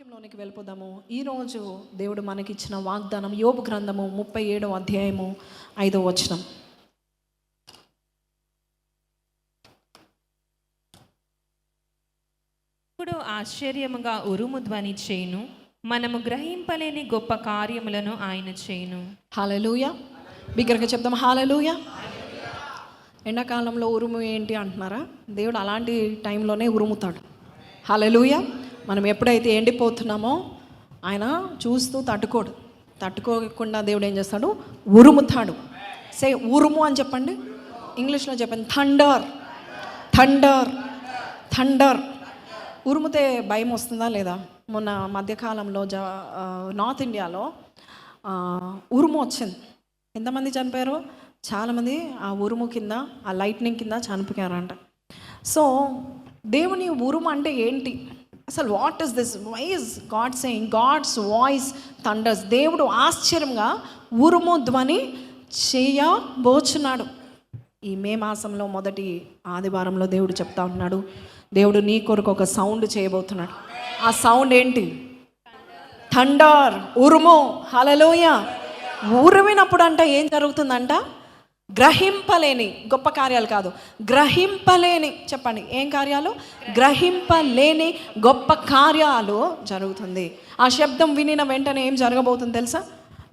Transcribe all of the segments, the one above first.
వాక్యంలోనికి వెళ్ళిపోదాము. ఈరోజు దేవుడు మనకిచ్చిన వాగ్దానం యోబు గ్రంథము 37వ అధ్యాయము 5వ వచనం. ఇప్పుడు ఆశ్చర్యముగా ఉరుము ధ్వని చేయును, మనము గ్రహింపలేని గొప్ప కార్యములను ఆయన చేయును. హల్లెలూయా. బిగ్గరగా చెప్దాం హల్లెలూయా. ఎండాకాలంలో ఉరుము ఏంటి అంటున్నారా? దేవుడు అలాంటి టైంలోనే ఉరుముతాడు. హల్లెలూయా. మనం ఎప్పుడైతే ఎండిపోతున్నామో ఆయన చూస్తూ తట్టుకోకుండా దేవుడు ఏం చేస్తాడు? ఉరుముతాడు. సే ఉరుము అని చెప్పండి. ఇంగ్లీష్లో చెప్పండి. Thunder thunder thunder. ఉరుముతే భయం వస్తుందా లేదా? మొన్న మధ్యకాలంలో నార్త్ ఇండియాలో ఉరుము వచ్చింది. ఎంతమంది చనిపోయారు? చాలామంది ఆ ఉరుము కింద, ఆ లైట్నింగ్ కింద చనిపోయారంట. సో దేవుని ఉరుము అంటే ఏంటి అసలు? What is this? Why is God saying God's voice thunders? దేవుడు ఆశ్చర్యంగా ఉరుము ధ్వని చేయబోచున్నాడు. ఈ మే మాసంలో మొదటి ఆదివారంలో దేవుడు చెప్తా ఉన్నాడు, దేవుడు నీ కొరకు ఒక సౌండ్ చేయబోతున్నాడు. ఆ సౌండ్ ఏంటి? థండర్, ఉరుము. హల్లెలూయా. ఉరిమినప్పుడు అంట ఏం జరుగుతుందంట? గ్రహింపలేని గొప్ప కార్యాలు కాదు, గ్రహింపలేని, చెప్పండి ఏం కార్యాలు? గ్రహింపలేని గొప్ప కార్యాలు జరుగుతుంది. ఆ శబ్దం వినిన వెంటనే ఏం జరగబోతుంది తెలుసా?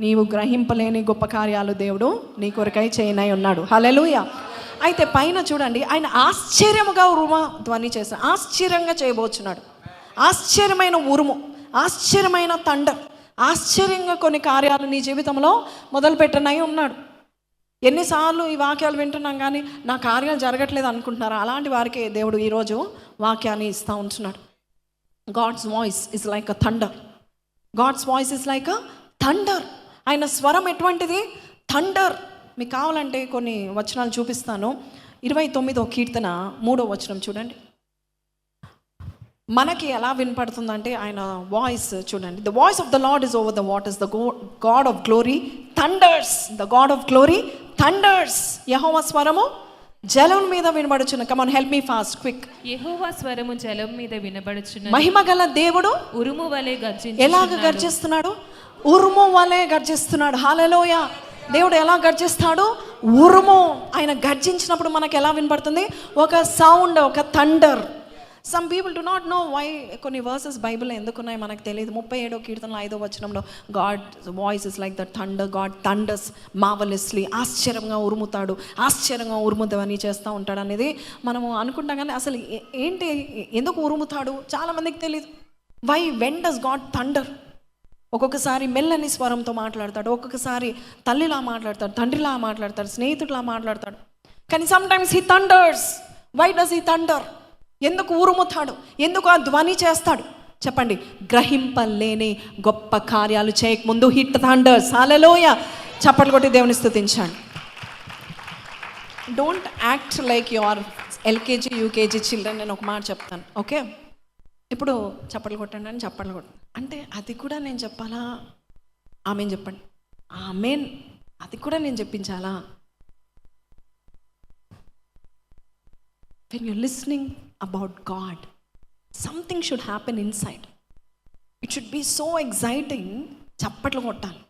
నీవు గ్రహింపలేని గొప్ప కార్యాలు దేవుడు నీ కొరకై చేయనై ఉన్నాడు. హల్లెలూయా. అయితే పైన చూడండి, ఆయన ఆశ్చర్యముగా ఉరుము ధ్వని చేస్తాడు. ఆశ్చర్యంగా చేయబోచున్నాడు. ఆశ్చర్యమైన ఉరుము, ఆశ్చర్యమైన థండర్, ఆశ్చర్యంగా కొన్ని కార్యాలు నీ జీవితంలో మొదలుపెట్టనై ఉన్నాడు. ఎన్నిసార్లు ఈ వాక్యాలు వింటున్నాం కానీ నా కార్యాలు జరగట్లేదు అనుకుంటున్నారా? అలాంటి వారికి దేవుడు ఈరోజు వాక్యాన్ని ఇస్తూ ఉంటున్నాడు. God's voice is like a thunder. God's voice is like a thunder. ఆయన స్వరం ఎటువంటిది? థండర్. మీకు కావాలంటే కొన్ని వచనాలు చూపిస్తాను. 29వ కీర్తన 3వ వచనం చూడండి. మనకి ఎలా వినపడుతుందంటే ఆయన వాయిస్ చూడండి. The voice of the Lord is over the waters, the God of glory thunders. The God of glory thunders. Yehova స్వరము జలం మీద వినబడుచున్న. Come on, help me fast, quick. Yehova స్వరము జలం మీద వినబడుచున్న. మహిమ గల దేవుడు ఉరుము వలె గర్జించుచున్నాడు. ఎలాగ గర్జిస్తున్నాడు? ఉరుము వలె గర్జిస్తున్నాడు. హల్లెలూయా. దేవుడు ఎలా గర్జిస్తాడు? ఉరుము. ఆయన గర్జించినప్పుడు మనకు ఎలా వినపడుతుంది? ఒక సౌండ్, ఒక thunder. Some people do not know why కొన్ని వర్సెస్ బైబిల్లో ఎందుకున్నాయి మనకు తెలియదు. 37వ కీర్తనలో 5వ వచనంలో God voice is like the thunder, God thunders marvelously. ఆశ్చర్యంగా ఉరుముతాడు, ఆశ్చర్యంగా ఉరుముతావని చేస్తూ ఉంటాడు అనేది మనము అనుకుంటాం. కానీ అసలు ఏంటి, ఎందుకు ఉరుముతాడు చాలామందికి తెలియదు. When does God thunder? ఒక్కొక్కసారి మెల్లని స్వరంతో మాట్లాడతాడు, ఒక్కొక్కసారి తల్లిలా మాట్లాడతాడు, తండ్రిలా మాట్లాడతాడు, స్నేహితుడిలా మాట్లాడతాడు. కానీ sometimes he thunders. Why does he thunder? ఎందుకు ఉరుముతాడు? ఎందుకు ఆ ధ్వని చేస్తాడు? చెప్పండి. గ్రహింపలేని గొప్ప కార్యాలు చేయకముందు హిట్ థండర్స్. హల్లెలూయా. చప్పట్లు కొట్టి దేవుని స్తుతించండి. Don't act like your LKG UKG children. నేను ఒక మాట చెప్తాను, ఓకే? ఇప్పుడు చప్పట్లు కొట్టండి అని చప్పట్లు కొట్టండి అంటే అది కూడా నేను చెప్పాలా? ఆమెన్ చెప్పండి. ఆమెన్. అది కూడా నేను చెప్పించాలా? When you're listening about God, something should happen inside. It should be so exciting. చప్పట్లు కొట్టాలి.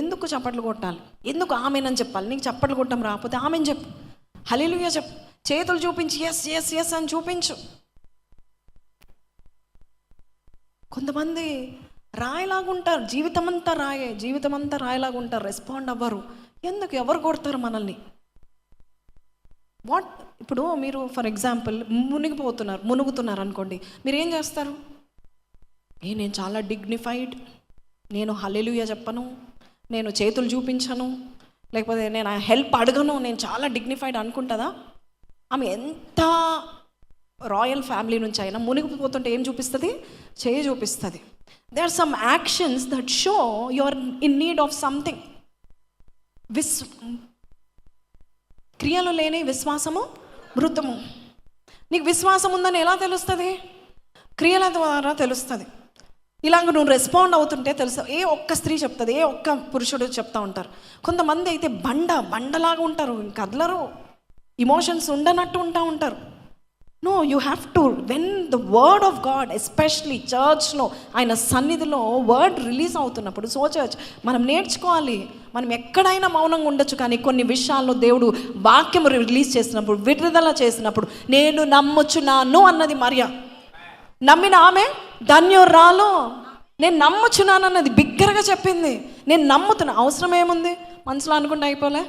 ఎందుకు చప్పట్లు కొట్టాలి? ఎందుకు ఆమెన్ అని చెప్పాలి? నీకు చప్పట్లు కొట్టడం రాకపోతే ఆమెన్ చెప్పు, హల్లెలూయా చెప్పు, చేతులు చూపించి ఎస్ ఎస్ ఎస్ అని చూపించు. కొంతమంది రాయిలాగుంటారు, జీవితం అంతా రాయిలాగుంటారు, రెస్పాండ్ అవ్వరు. ఎందుకు? ఎవరు కొడతారు మనల్ని? వాట్? ఇప్పుడు మీరు ఫర్ ఎగ్జాంపుల్ మునుగుతున్నారు అనుకోండి, మీరు ఏం చేస్తారు? నేను చాలా డిగ్నిఫైడ్, నేను హల్లెలూయా చెప్పను, నేను చేతులు చూపించను, లేకపోతే నేను హెల్ప్ అడగను, నేను చాలా డిగ్నిఫైడ్ అనుకుంటుందా? ఆమె ఎంత రాయల్ ఫ్యామిలీ నుంచి అయినా మునిగిపోతుంటే ఏం చూపిస్తుంది? చేయి చూపిస్తుంది. They are some actions that show you are in need of something. క్రియలు లేని విశ్వాసము మృతము. నీకు విశ్వాసం ఉందని ఎలా తెలుస్తుంది? క్రియల ద్వారా తెలుస్తుంది. ఇలాగ నువ్వు రెస్పాండ్ అవుతుంటే తెలుసు. ఏ ఒక్క స్త్రీ చెప్తుంది, ఏ ఒక్క పురుషుడు చెప్తూ ఉంటారు. కొంతమంది అయితే బండలాగా ఉంటారు, కదలరు, ఇమోషన్స్ ఉండనట్టు ఉంటారు. No, you have to, when the word of God, especially చర్చ్లో ఆయన సన్నిధిలో వర్డ్ రిలీజ్ అవుతున్నప్పుడు, సో చర్చ్ మనం నేర్చుకోవాలి. మనం ఎక్కడైనా మౌనంగా ఉండొచ్చు, కానీ కొన్ని విషయాల్లో దేవుడు వాక్యం రిలీజ్ చేసినప్పుడు, విడుదల చేసినప్పుడు, నేను నమ్ముచున్నాను అన్నది మరియ. నమ్మిన ఆమె ధన్యురాలు. నేను నమ్ముచున్నాను అన్నది బిగ్గరగా చెప్పింది. నేను నమ్ముతున్నా. అవసరం ఏముంది? మనసులో అనుకుంటే అయిపోలే,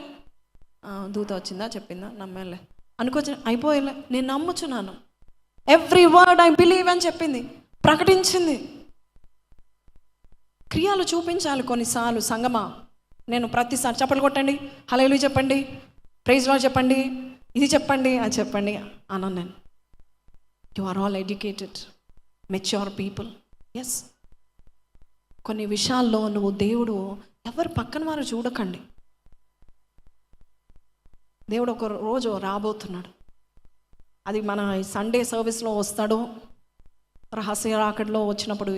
దూత వచ్చిందా చెప్పిందా నమ్మేలే అనుకోవచ్చు, అయిపోయేలే. నేను నమ్ముచున్నాను, ఎవ్రీ వర్డ్ ఐ బిలీవ్ అని చెప్పింది, ప్రకటించింది. క్రియలు చూపించాలి కొన్నిసార్లు. సంగమా, నేను ప్రతిసారి చప్పట్లు కొట్టండి, హల్లెలూయా చెప్పండి, ప్రైజ్ లార్డ్ చెప్పండి, ఇది చెప్పండి, అది చెప్పండి అన్నాను నేను. You are all educated, mature people. Yes, కొన్ని విషయాల్లో నువ్వు దేవుడు ఎవరు పక్కన వారు చూడకండి. దేవుడు ఒక రోజు రాబోతున్నాడు. అది మన సండే సర్వీస్లో వస్తాడో, రహస్య రాకడలో వచ్చినప్పుడు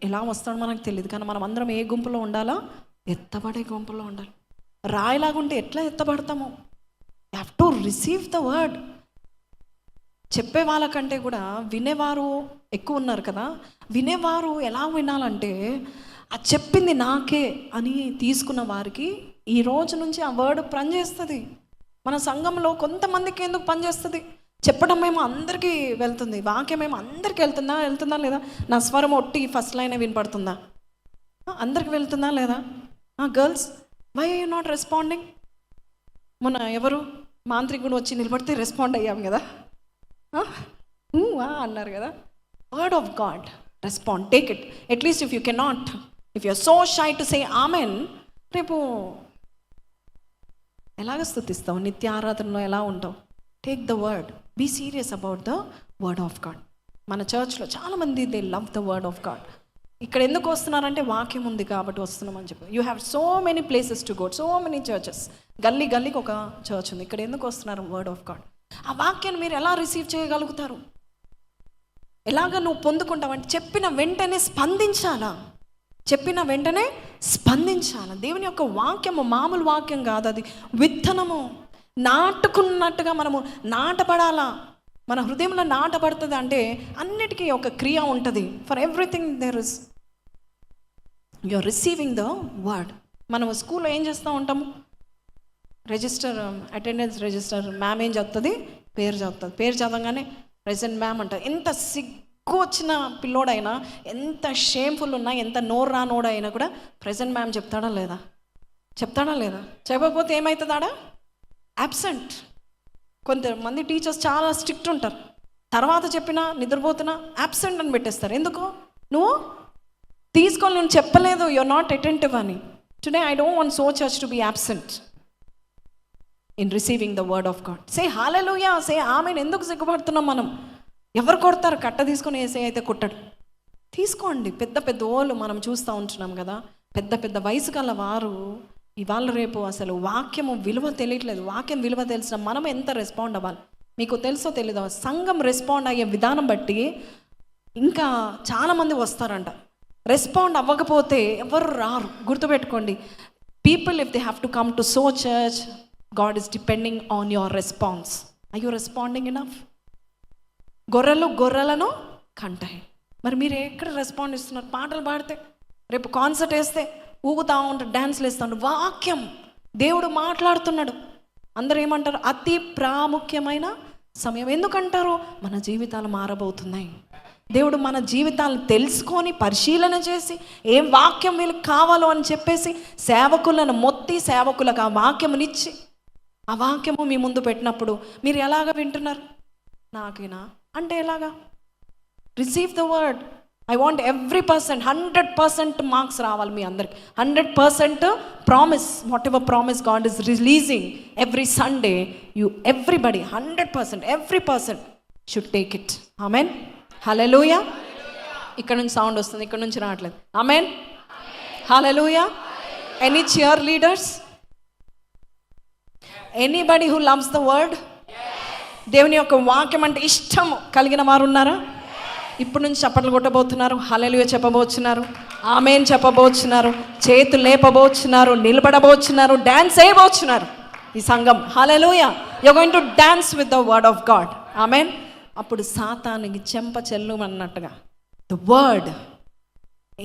ఎలా వస్తాడో మనకు తెలియదు. కానీ మనం అందరం ఏ గుంపులో ఉండాలా? ఎత్తబడే గుంపులో ఉండాలి. రాయిలాగుంటే ఎట్లా ఎత్తబడతాము? You have to receive the word. చెప్పే వాళ్ళకంటే కూడా వినేవారు ఎక్కువ ఉన్నారు కదా. వినేవారు ఎలా వినాలంటే, ఆ చెప్పింది నాకే అని తీసుకున్న వారికి ఈ రోజు నుంచి ఆ వర్డ్ పనిచేస్తుంది. మన సంఘంలో కొంతమందికి ఎందుకు పనిచేస్తుంది? చెప్పడం మేము అందరికీ వెళ్తుంది, వాక్యం మేము అందరికీ వెళ్తుందా లేదా? నా స్వరం ఒట్టి ఫస్ట్ లైనే వినపడుతుందా? అందరికి వెళ్తుందా లేదా? Girls, why you not responding? మొన్న ఎవరు మాంత్రికుడు వచ్చి నిలబడితే రెస్పాండ్ అయ్యాం కదా, అన్నారు కదా. Word of God, respond, take it. At least if you cannot, if you are so shy to say amen, రేపు ఎలాగ స్తుతిస్తావు? నిత్య ఆరాధనలో ఎలా ఉంటావు? Take the word, be serious about the word of God. మన చర్చ్లో చాలామంది they love the word of God. ఇక్కడ ఎందుకు వస్తున్నారంటే వాక్యం ఉంది కాబట్టి వస్తున్నామని చెప్పి. You have so many places to go, so many churches. గల్లీకి ఒక చర్చ్ ఉంది. ఇక్కడ ఎందుకు వస్తున్నారు? Word of God. ఆ వాక్యాన్ని మీరు ఎలా రిసీవ్ చేయగలుగుతారు? ఎలాగ నువ్వు పొందుకుంటావంటే చెప్పిన వెంటనే స్పందించాలా. దేవుని యొక్క వాక్యము మామూలు వాక్యం కాదు, అది విత్తనము. నాటుకున్నట్టుగా మనము నాటపడాలా. మన హృదయంలో నాటపడుతుంది అంటే అన్నిటికీ ఒక క్రియ ఉంటుంది. For everything there is, you are receiving the word. మనం స్కూల్లో ఏం చేస్తూ ఉంటాము? రిజిస్టర్, అటెండెన్స్ రిజిస్టర్, మ్యామ్ ఏం చదువుతుంది? పేరు చదువుతుంది. పేరు చదవగానే ప్రెజెంట్ మ్యామ్ అంటారు. ఎంత సిగ్గు వచ్చిన పిల్లోడైనా, ఎంత షేమ్ఫుల్ ఉన్నా, ఎంత నోరు రానోడైనా కూడా ప్రెజెంట్ మ్యామ్ చెప్తాడా లేదా? చెప్పకపోతే ఏమవుతుందాడా? యాబ్సెంట్. కొంతమంది టీచర్స్ చాలా స్ట్రిక్ట్ ఉంటారు. తర్వాత చెప్పినా నిద్రపోతున్నా యాబ్సెంట్ అని పెట్టేస్తారు. ఎందుకు? నువ్వు తీసుకొని నేను చెప్పలేదు, యు ఆర్ నాట్ అటెంటివ్ అని. Today I don't want so church to be absent in receiving the word of God. Say hallelujah, say amen. ఎందుకు సిగ్గుపడుతున్నాం మనం? ఎవరు కొడతారు? కట్ట తీసుకొని వేసే అయితే కొట్టడు. తీసుకోండి. పెద్ద వాళ్ళు మనం చూస్తూ ఉంటున్నాం కదా, పెద్ద వయసు గల వారు ఇవాళ రేపు అసలు వాక్యము విలువ తెలియట్లేదు. వాక్యం విలువ తెలిసిన మనం ఎంత రెస్పాండ్ అవ్వాలి? మీకు తెలుసో తెలీదో, సంఘం రెస్పాండ్ అయ్యే విధానం బట్టి ఇంకా చాలామంది వస్తారంట. రెస్పాండ్ అవ్వకపోతే ఎవరు రారు. గుర్తుపెట్టుకోండి, people if they have to come to so church, God is depending on your response. Are you responding enough? గొర్రెలను కంటాయి. మరి మీరు ఎక్కడ రెస్పాండ్ ఇస్తున్నారు? పాటలు పాడితే, రేపు కాన్సర్ట్ వేస్తే ఊగుతూ ఉంటారు, డ్యాన్స్లు వేస్తూ ఉంటారు. వాక్యం, దేవుడు మాట్లాడుతున్నాడు. అందరూ ఏమంటారు? అతి ప్రాముఖ్యమైన సమయం. ఎందుకంటారు? మన జీవితాలు మారబోతున్నాయి. దేవుడు మన జీవితాలను తెలుసుకొని పరిశీలన చేసి ఏం వాక్యం వీళ్ళకి కావాలో అని చెప్పేసి సేవకులను మొత్తి, సేవకులకు ఆ వాక్యమునిచ్చి, ఆ వాక్యము మీ ముందు పెట్టినప్పుడు మీరు ఎలాగ వింటున్నారు? నాకేనా అంటే ఎలాగా? Receive the word. I want every person 100% marks రావాలి మీ అందరికి. 100% promise, whatever promise God is releasing every Sunday, you everybody 100%, every person should take it. Amen, hallelujah. ఇక్కడ నుంచి సౌండ్ వస్తుంది, ఇక్కడ నుంచి రావట్లేదు. Amen, hallelujah. Any cheerleaders? Anybody who loves the word? దేవుని యొక్క వాక్యం అంటే ఇష్టం కలిగిన వారు ఉన్నారా? ఇప్పుడు నుంచి చప్పట్లు కొట్టబోతున్నారు, హల్లెలూయా చెప్పబోతున్నారు, ఆమేన్ చెప్పబోతున్నారు, చేతులు లేపబోతున్నారు, నిలబడబోతున్నారు, డాన్స్ చేయబోతున్నారు ఈ సంఘం. Hallelujah. You are going to dance with the word of God. Amen. అప్పుడు సాతానికి చెంప చెల్లుమన్నట్టుగా ద వర్డ్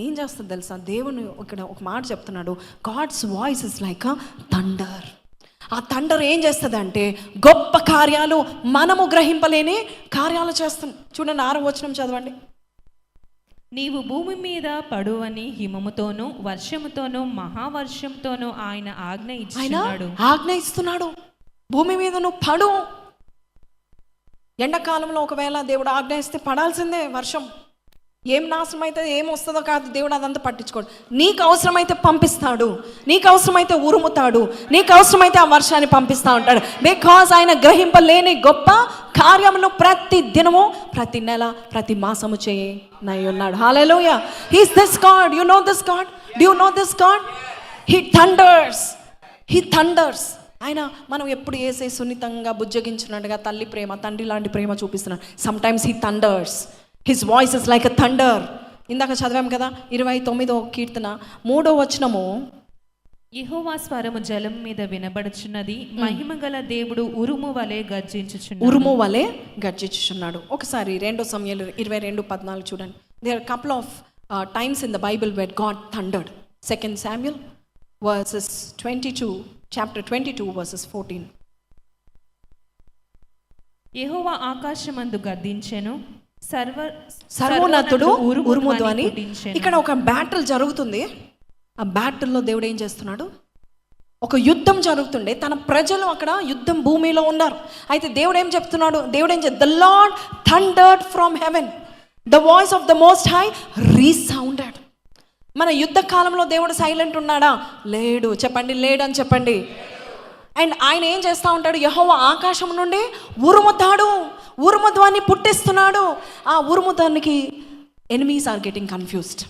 ఏం చేస్తుంది తెలుసా? దేవుని ఇక్కడ ఒక మాట చెప్తున్నాడు, God's voice is like a thunder. ఆ థండర్ ఏం చేస్తుంది అంటే గొప్ప కార్యాలు, మనము గ్రహింపలేని కార్యాలు చేస్తుంది. చూడండి 6వ వచనం చదవండి. నీవు భూమి మీద పడువని హిమముతోనూ వర్షముతోనూ మహావర్షంతోనూ ఆయన ఆజ్ఞ ఇస్తున్నాడు. భూమి మీద నువ్వు పడు. ఎండాకాలంలో ఒకవేళ దేవుడు ఆజ్ఞ ఇస్తే పడాల్సిందే వర్షం. ఏం నాశనం అయితే ఏం వస్తుందో కాదు, దేవుడు అదంతా పట్టించుకోడు. నీకు అవసరమైతే పంపిస్తాడు, నీకు అవసరమైతే ఉరుముతాడు, నీకు అవసరమైతే ఆ వర్షాన్ని పంపిస్తూ ఉంటాడు. బికాజ్ ఆయన గ్రహింపలేని గొప్ప కార్యమును ప్రతి దినము, ప్రతి నెల, ప్రతి మాసము చేయనై ఉన్నాడు. Hallelujah. He is this God. You know this God? Do you know this God? He thunders. ఆయన మనం ఎప్పుడు ఏసే సున్నితంగా బుజ్జగించినట్టుగా తల్లి ప్రేమ, తండ్రి లాంటి ప్రేమ చూపిస్తున్నాడు. Some times he Thunders. His voice is like a thunder. ఇందాక చదివాం కదా 29వ కీర్తన 3వ వచనము, యెహోవా స్వరము జలం మీద వినబడుచున్నది, మహిమగల దేవుడు ఉరుము వలె గర్జించుచున్నాడు. ఒకసారి 2 సమూయేలు 22:14 చూడండి. There are couple of times in the Bible where God thundered. 2 Samuel verses 22, chapter 22 verses 14. Yehova ఆకాశమందు గద్దించెను, సర్వోన్నతుడు ఉరుము ధ్వని. ఇక్కడ ఒక బ్యాటిల్ జరుగుతుంది. ఆ బ్యాటిల్లో దేవుడు ఏం చేస్తున్నాడు? ఒక యుద్ధం జరుగుతుండే, తన ప్రజలు అక్కడ యుద్ధం భూమిలో ఉన్నారు. అయితే దేవుడు ఏం చెప్తున్నాడు? The Lord thundered from heaven, the voice of the most high resounded. మన యుద్ధ కాలంలో దేవుడు సైలెంట్ ఉన్నాడా? లేడు. చెప్పండి, లేడని చెప్పండి. అండ్ ఆయన ఏం చేస్తూ ఉంటాడు? యెహోవా ఆకాశం నుండి ఉరుముతాడు, ఉరుము ధ్వని పుట్టిస్తున్నాడు. ఆ ఉరుము ధ్వనికి ఎనిమీస్ ఆర్ గెటింగ్ కన్ఫ్యూజ్డ్.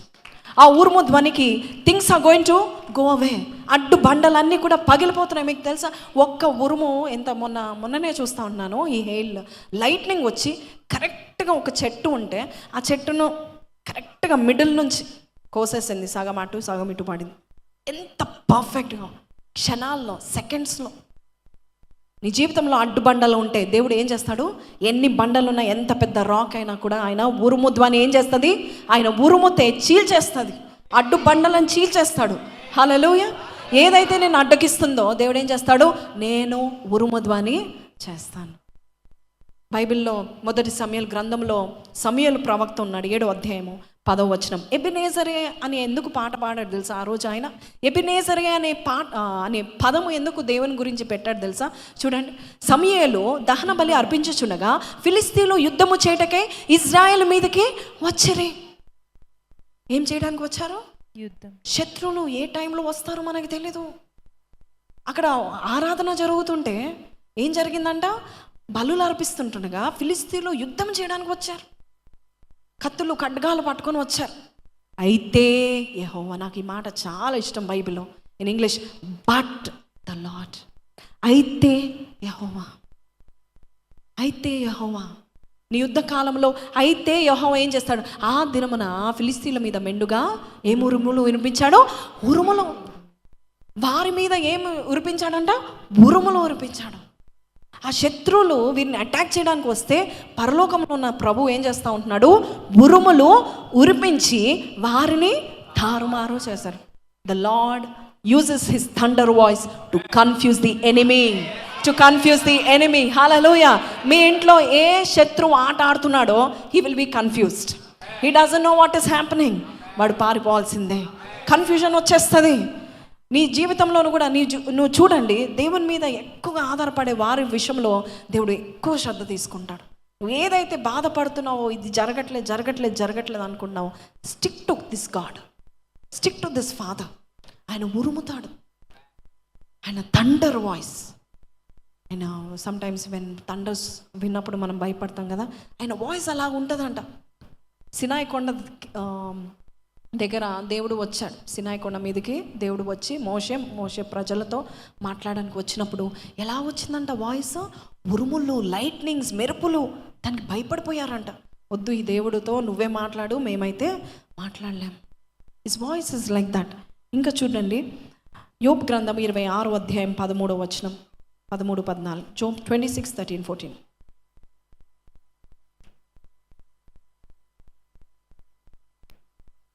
ఆ ఉరుము ధ్వనికి things are going to go away. అడ్డు బండలన్నీ కూడా పగిలిపోతున్నాయి. మీకు తెలుసా, ఒక్క ఉరుము ఎంత మొన్ననే చూస్తూ ఉన్నాను. ఈ హెయిల్ లైట్నింగ్ వచ్చి కరెక్ట్గా ఒక చెట్టు ఉంటే ఆ చెట్టును కరెక్ట్గా మిడిల్ నుంచి కోసేసింది. సగం అటు సగం ఇటు పడింది. ఎంత పర్ఫెక్ట్గా, క్షణాల్లో, సెకండ్స్లో. నీ జీవితంలో అడ్డు బండలు ఉంటే దేవుడు ఏం చేస్తాడు? ఎన్ని బండలున్నా, ఎంత పెద్ద రాక్ అయినా కూడా ఆయన ఉరుము ధ్వని ఏం చేస్తుంది? ఆయన ఉరుముతే చీల్చేస్తుంది, అడ్డు బండలను చీల్చేస్తాడు. హల్లెలూయా. ఏదైతే నేను అడ్డగిస్తుందో దేవుడు ఏం చేస్తాడు? నేను ఉరుము ధ్వని చేస్తాను. బైబిల్లో 1 సమూయేలు గ్రంథంలో సమూయేలు ప్రవక్త ఉన్నాడు. 7వ అధ్యాయము 10వ వచనం. ఎబెనేజరే అని ఎందుకు పాట పాడాడు తెలుసా? ఆ రోజు ఆయన ఎబెనేజరే అనే పదము ఎందుకు దేవుని గురించి పెట్టాడు తెలుసా? చూడండి, సమూయేలు దహన బలి అర్పించుచుండగా ఫిలిస్తీన్లు యుద్ధము చేయటకై ఇజ్రాయెల్ మీదకి వచ్చిరి. ఏం చేయడానికి వచ్చారు? యుద్ధం. శత్రువులు ఏ టైంలో వస్తారో మనకి తెలీదు. అక్కడ ఆరాధన జరుగుతుంటే ఏం జరిగిందంట? బలులు అర్పిస్తుంటుండగా ఫిలిస్తీన్లు యుద్ధం చేయడానికి వచ్చారు. కత్తులు ఖడ్గాలు పట్టుకొని వచ్చారు. అయితే యెహోవా, నాకు ఈ మాట చాలా ఇష్టం బైబిల్లో, in English, but the lord. అయితే యెహోవా నీ యుద్ధ కాలంలో అయితే యెహోవా ఏం చేస్తాడు? ఆ దినమున ఫిలిస్తీన్ల మీద మెండుగా ఏం ఉరుములు వినిపించాడో, ఉరుములు. వారి మీద ఏం ఉరిపించాడంట? ఉరుములు ఉరిపించాడు. ఆ శత్రువులు వీరిని అటాక్ చేయడానికి వస్తే పరలోకంలో ఉన్న ప్రభు ఏం చేస్తూ ఉంటున్నాడు? ఉరుములు ఉరిపించి వారిని తారుమారు చేశారు. The Lord uses his thunder voice to confuse the enemy. Hallelujah. మీ ఇంట్లో ఏ శత్రువు ఆట ఆడుతున్నాడో he will be confused. He doesn't know what is happening. వాడు పారిపోవాల్సిందే. కన్ఫ్యూజన్ వచ్చేస్తుంది. నీ జీవితంలోనూ కూడా నువ్వు చూడండి, దేవుని మీద ఎక్కువగా ఆధారపడే వారి విషయంలో దేవుడు ఎక్కువ శ్రద్ధ తీసుకుంటాడు. నువ్వు ఏదైతే బాధపడుతున్నావో, ఇది జరగట్లేదు అనుకుంటున్నావో, stick to this God, stick to this father. ఆయన ఉరుముతాడు. ఆయన థండర్ వాయిస్. ఆయన సమ్టైమ్స్ వెన్ థండర్స్ విన్నప్పుడు మనం భయపడతాం కదా, ఆయన వాయిస్ అలా ఉంటుందంట. సినాయి కొండ దగ్గర దేవుడు వచ్చాడు. సినాయి కొండ మీదకి దేవుడు వచ్చి మోషే ప్రజలతో మాట్లాడడానికి వచ్చినప్పుడు ఎలా వచ్చిందంట వాయిస్? ఉరుములు, లైట్నింగ్స్, మెరుపులు. దానికి భయపడిపోయారంట. వద్దు, ఈ దేవుడితో నువ్వే మాట్లాడు, మేమైతే మాట్లాడలేం. His voice is like that. ఇంకా చూడండి, యోబ్ గ్రంథం 26వ అధ్యాయం 13వ వచనం, 13-14. జోబ్ 26:13-14.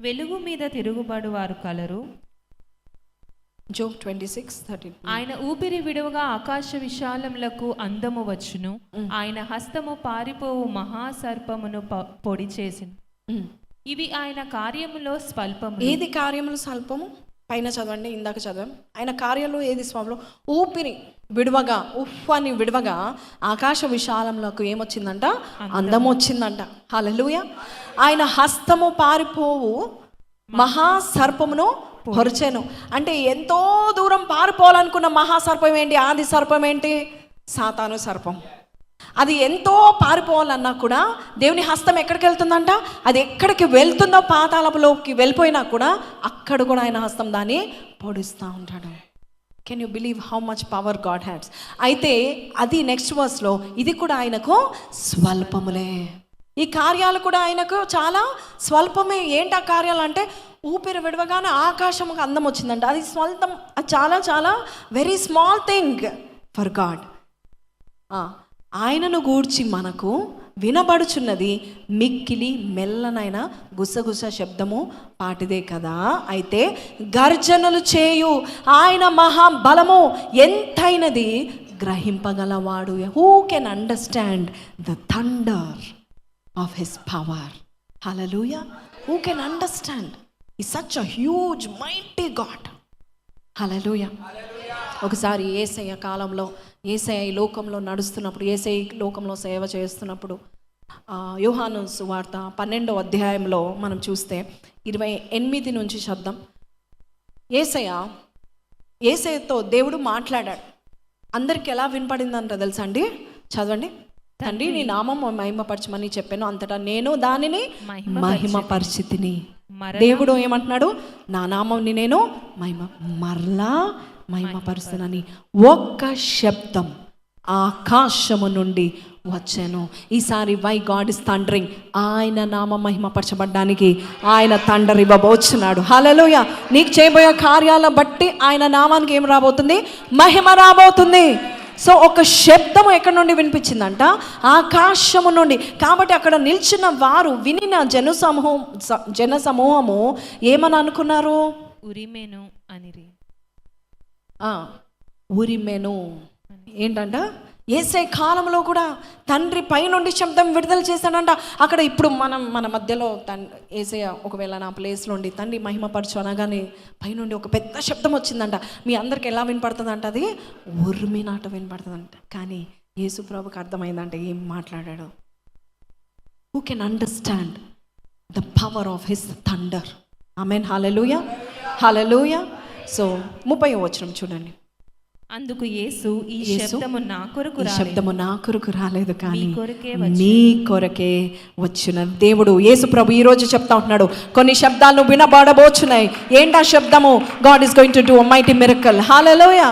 వెలుగు మీద తిరుగుబడు వారు కలరు. జోబ్ 26:13. ఆయన ఊపిరి విడువగా ఆకాశ విశాలములకు అందము వచ్చును. ఆయన హస్తము పారిపోవు మహాసర్పమును పొడి చేసిను. ఇవి ఆయన కార్యములో స్వల్పము. ఏది కార్యములు స్వల్పము? పైన చదవండి, ఇందాక చదవం. ఆయన కార్యాలు ఏది స్వల్పం? ఊపిరి విడవగా, ఉఫ్ అని విడవగా ఆకాశ విశాలంలోకి ఏమొచ్చిందంట? అందం వచ్చిందంట. హల్లెలూయా. ఆయన హస్తము పారిపోవు మహాసర్పమును పొరిచెను. అంటే ఎంతో దూరం పారిపోవాలనుకున్న మహాసర్పం ఏంటి? ఆది సర్పం ఏంటి? సాతాను సర్పం. అది ఎంతో పారిపోవాలన్నా కూడా దేవుని హస్తం ఎక్కడికి వెళ్తుందంట? అది ఎక్కడికి వెళ్తుందో పాతాళంలోకి వెళ్ళిపోయినా కూడా అక్కడ కూడా ఆయన హస్తం దాన్ని పొడుస్తూ ఉంటాడు. Can you believe how much power God hats? అయితే అది నెక్స్ట్ వర్స్లో ఇది కూడా ఆయనకు స్వల్పములే. ఈ కార్యాలు కూడా ఆయనకు చాలా స్వల్పమే. ఏంటి ఆ కార్యాలు అంటే ఊపిరి విడవగానే ఆకాశంకి అందం వచ్చిందంట. అది స్వల్పం, అది చాలా చాలా very small thing for God. ఆయనను గూర్చి మనకు వినబడుచున్నది మిక్కిలి మెల్లనైన గుసగుస శబ్దము పాటిదే కదా. అయితే గర్జనలు చేయు ఆయన మహాబలము ఎంతైనది గ్రహింపగలవాడు. Who can understand the thunder of his power? Hallelujah. Who can understand? He's such a huge mighty God. Hallelujah. ఒకసారి యేసయ్య కాలంలో, యేసయ్య ఈ లోకంలో నడుస్తున్నప్పుడు, యేసయ్య లోకంలో సేవ చేస్తున్నప్పుడు యోహాను సువార్త 12వ అధ్యాయంలో మనం చూస్తే 28 నుంచి శబ్దం. యేసయ్యతో దేవుడు మాట్లాడాడు. అందరికి ఎలా వినపడిందంట తెలుసా అండి? చదవండి. తండ్రి నీ నామం మహిమపరచమని చెప్పాను, అంతటా నేను దానిని మహిమపరిచితిని. దేవుడు ఏమంటున్నాడు? నా నామంని నేను మరలా మహిమపరుస్తానని ఒక్క శబ్దం ఆకాశము నుండి వచ్చాను. ఈసారి వై గాడ్ ఇస్ థండరింగ్? ఆయన నామం మహిమపరచబడ్డానికి ఆయన థండర్ ఇవ్వబోచున్నాడు. హల్లెలూయా. నీకు చేయబోయే కార్యాలను బట్టి ఆయన నామానికి ఏం రాబోతుంది? మహిమ రాబోతుంది. సో ఒక శబ్దము ఎక్కడి నుండి వినిపించిందంట? ఆకాశము నుండి. కాబట్టి అక్కడ నిల్చున్న వారు వినిన జన సమూహము ఏమని అనుకున్నారు? ఉరిమెను అనిరి. ఉరిమెను ఏంటంట? యేసే కాలంలో కూడా తండ్రి పైనుండి శబ్దం విడుదల చేశాడంట. అక్కడ ఇప్పుడు మన మధ్యలో యేసయ్య ఒకవేళ నా ప్లేస్లో ఉండి తండ్రి మహిమపరచు అనగానే పైనుండి ఒక పెద్ద శబ్దం వచ్చిందంట. మీ అందరికి ఎలా వినపడుతుందంట? అది ఉరిమినాట వినపడుతుందంట. కానీ యేసు ప్రభుకి అర్థమైందంట ఏం మాట్లాడాడు. Who can understand the power of his thunder? Amen. Hallelujah, hallelujah. So 30వ వచనం చూడండి. అందుకు యేసు ఈ శబ్దము నా కొరకు రాలేదు కానీ మీ కొరకే వచ్చిన. దేవుడు యేసు ప్రభు ఈ రోజు చెప్తా ఉంటున్నాడు, కొన్ని శబ్దాలు వినబడబోచున్నాయి. ఏంటా శబ్దము? God is going to do a mighty miracle. Hallelujah.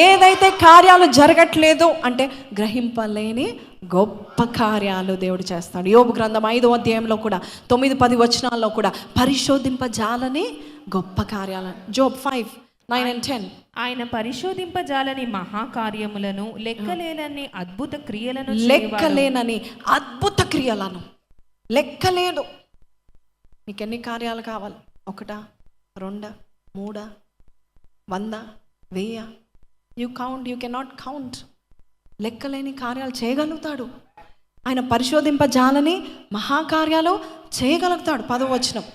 ఏదైతే కార్యాలు జరగట్లేదు అంటే గ్రహింపలేని గొప్ప కార్యాలు దేవుడు చేస్తాడు. యోబు గ్రంథం 5వ అధ్యాయంలో కూడా 9-10 వచనాల్లో కూడా పరిశోధింపజాలని గొప్ప కార్యాలు. Job 5:9 and 10. ఆయన పరిశోధింపజాలని మహాకార్యములను లెక్కలేనని అద్భుత క్రియలను లెక్కలేదు. మీకు ఎన్ని కార్యాలు కావాలి? 1, 2, 3, 100, 1000? You cannot count. లెక్కలేని కార్యాలు చేయగలుగుతాడు ఆయన. పరిశోధింపజాలని మహాకార్యాలు చేయగలుగుతాడు. 10వ వచనం.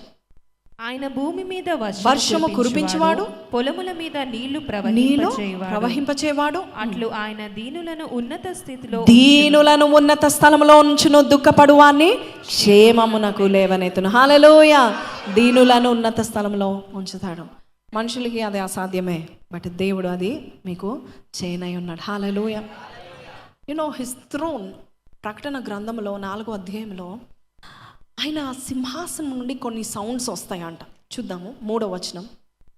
ఆయన భూమి మీద వర్షము కురిపించేవాడు, పొలముల మీద నీళ్లు ప్రవహింపచేవాడు. అట్లు ఆయన దీనులను ఉన్నత స్థలంలో ఉంచును, దుఃఖపడువాన్ని క్షేమమునకు లేవనెత్తును. హల్లెలూయా. దీనులను ఉన్నత స్థలంలో ఉంచుతాడు. మనుషులకి అది అసాధ్యమే, బట్ దేవుడు అది మీకు చేయనై ఉన్నాడు. హల్లెలూయా. His throne. ప్రకటన గ్రంథంలో 4వ అధ్యాయంలో ఆయన సింహాసనం నుండి కొన్ని సౌండ్స్ వస్తాయంట. చూద్దాము 3వ వచనం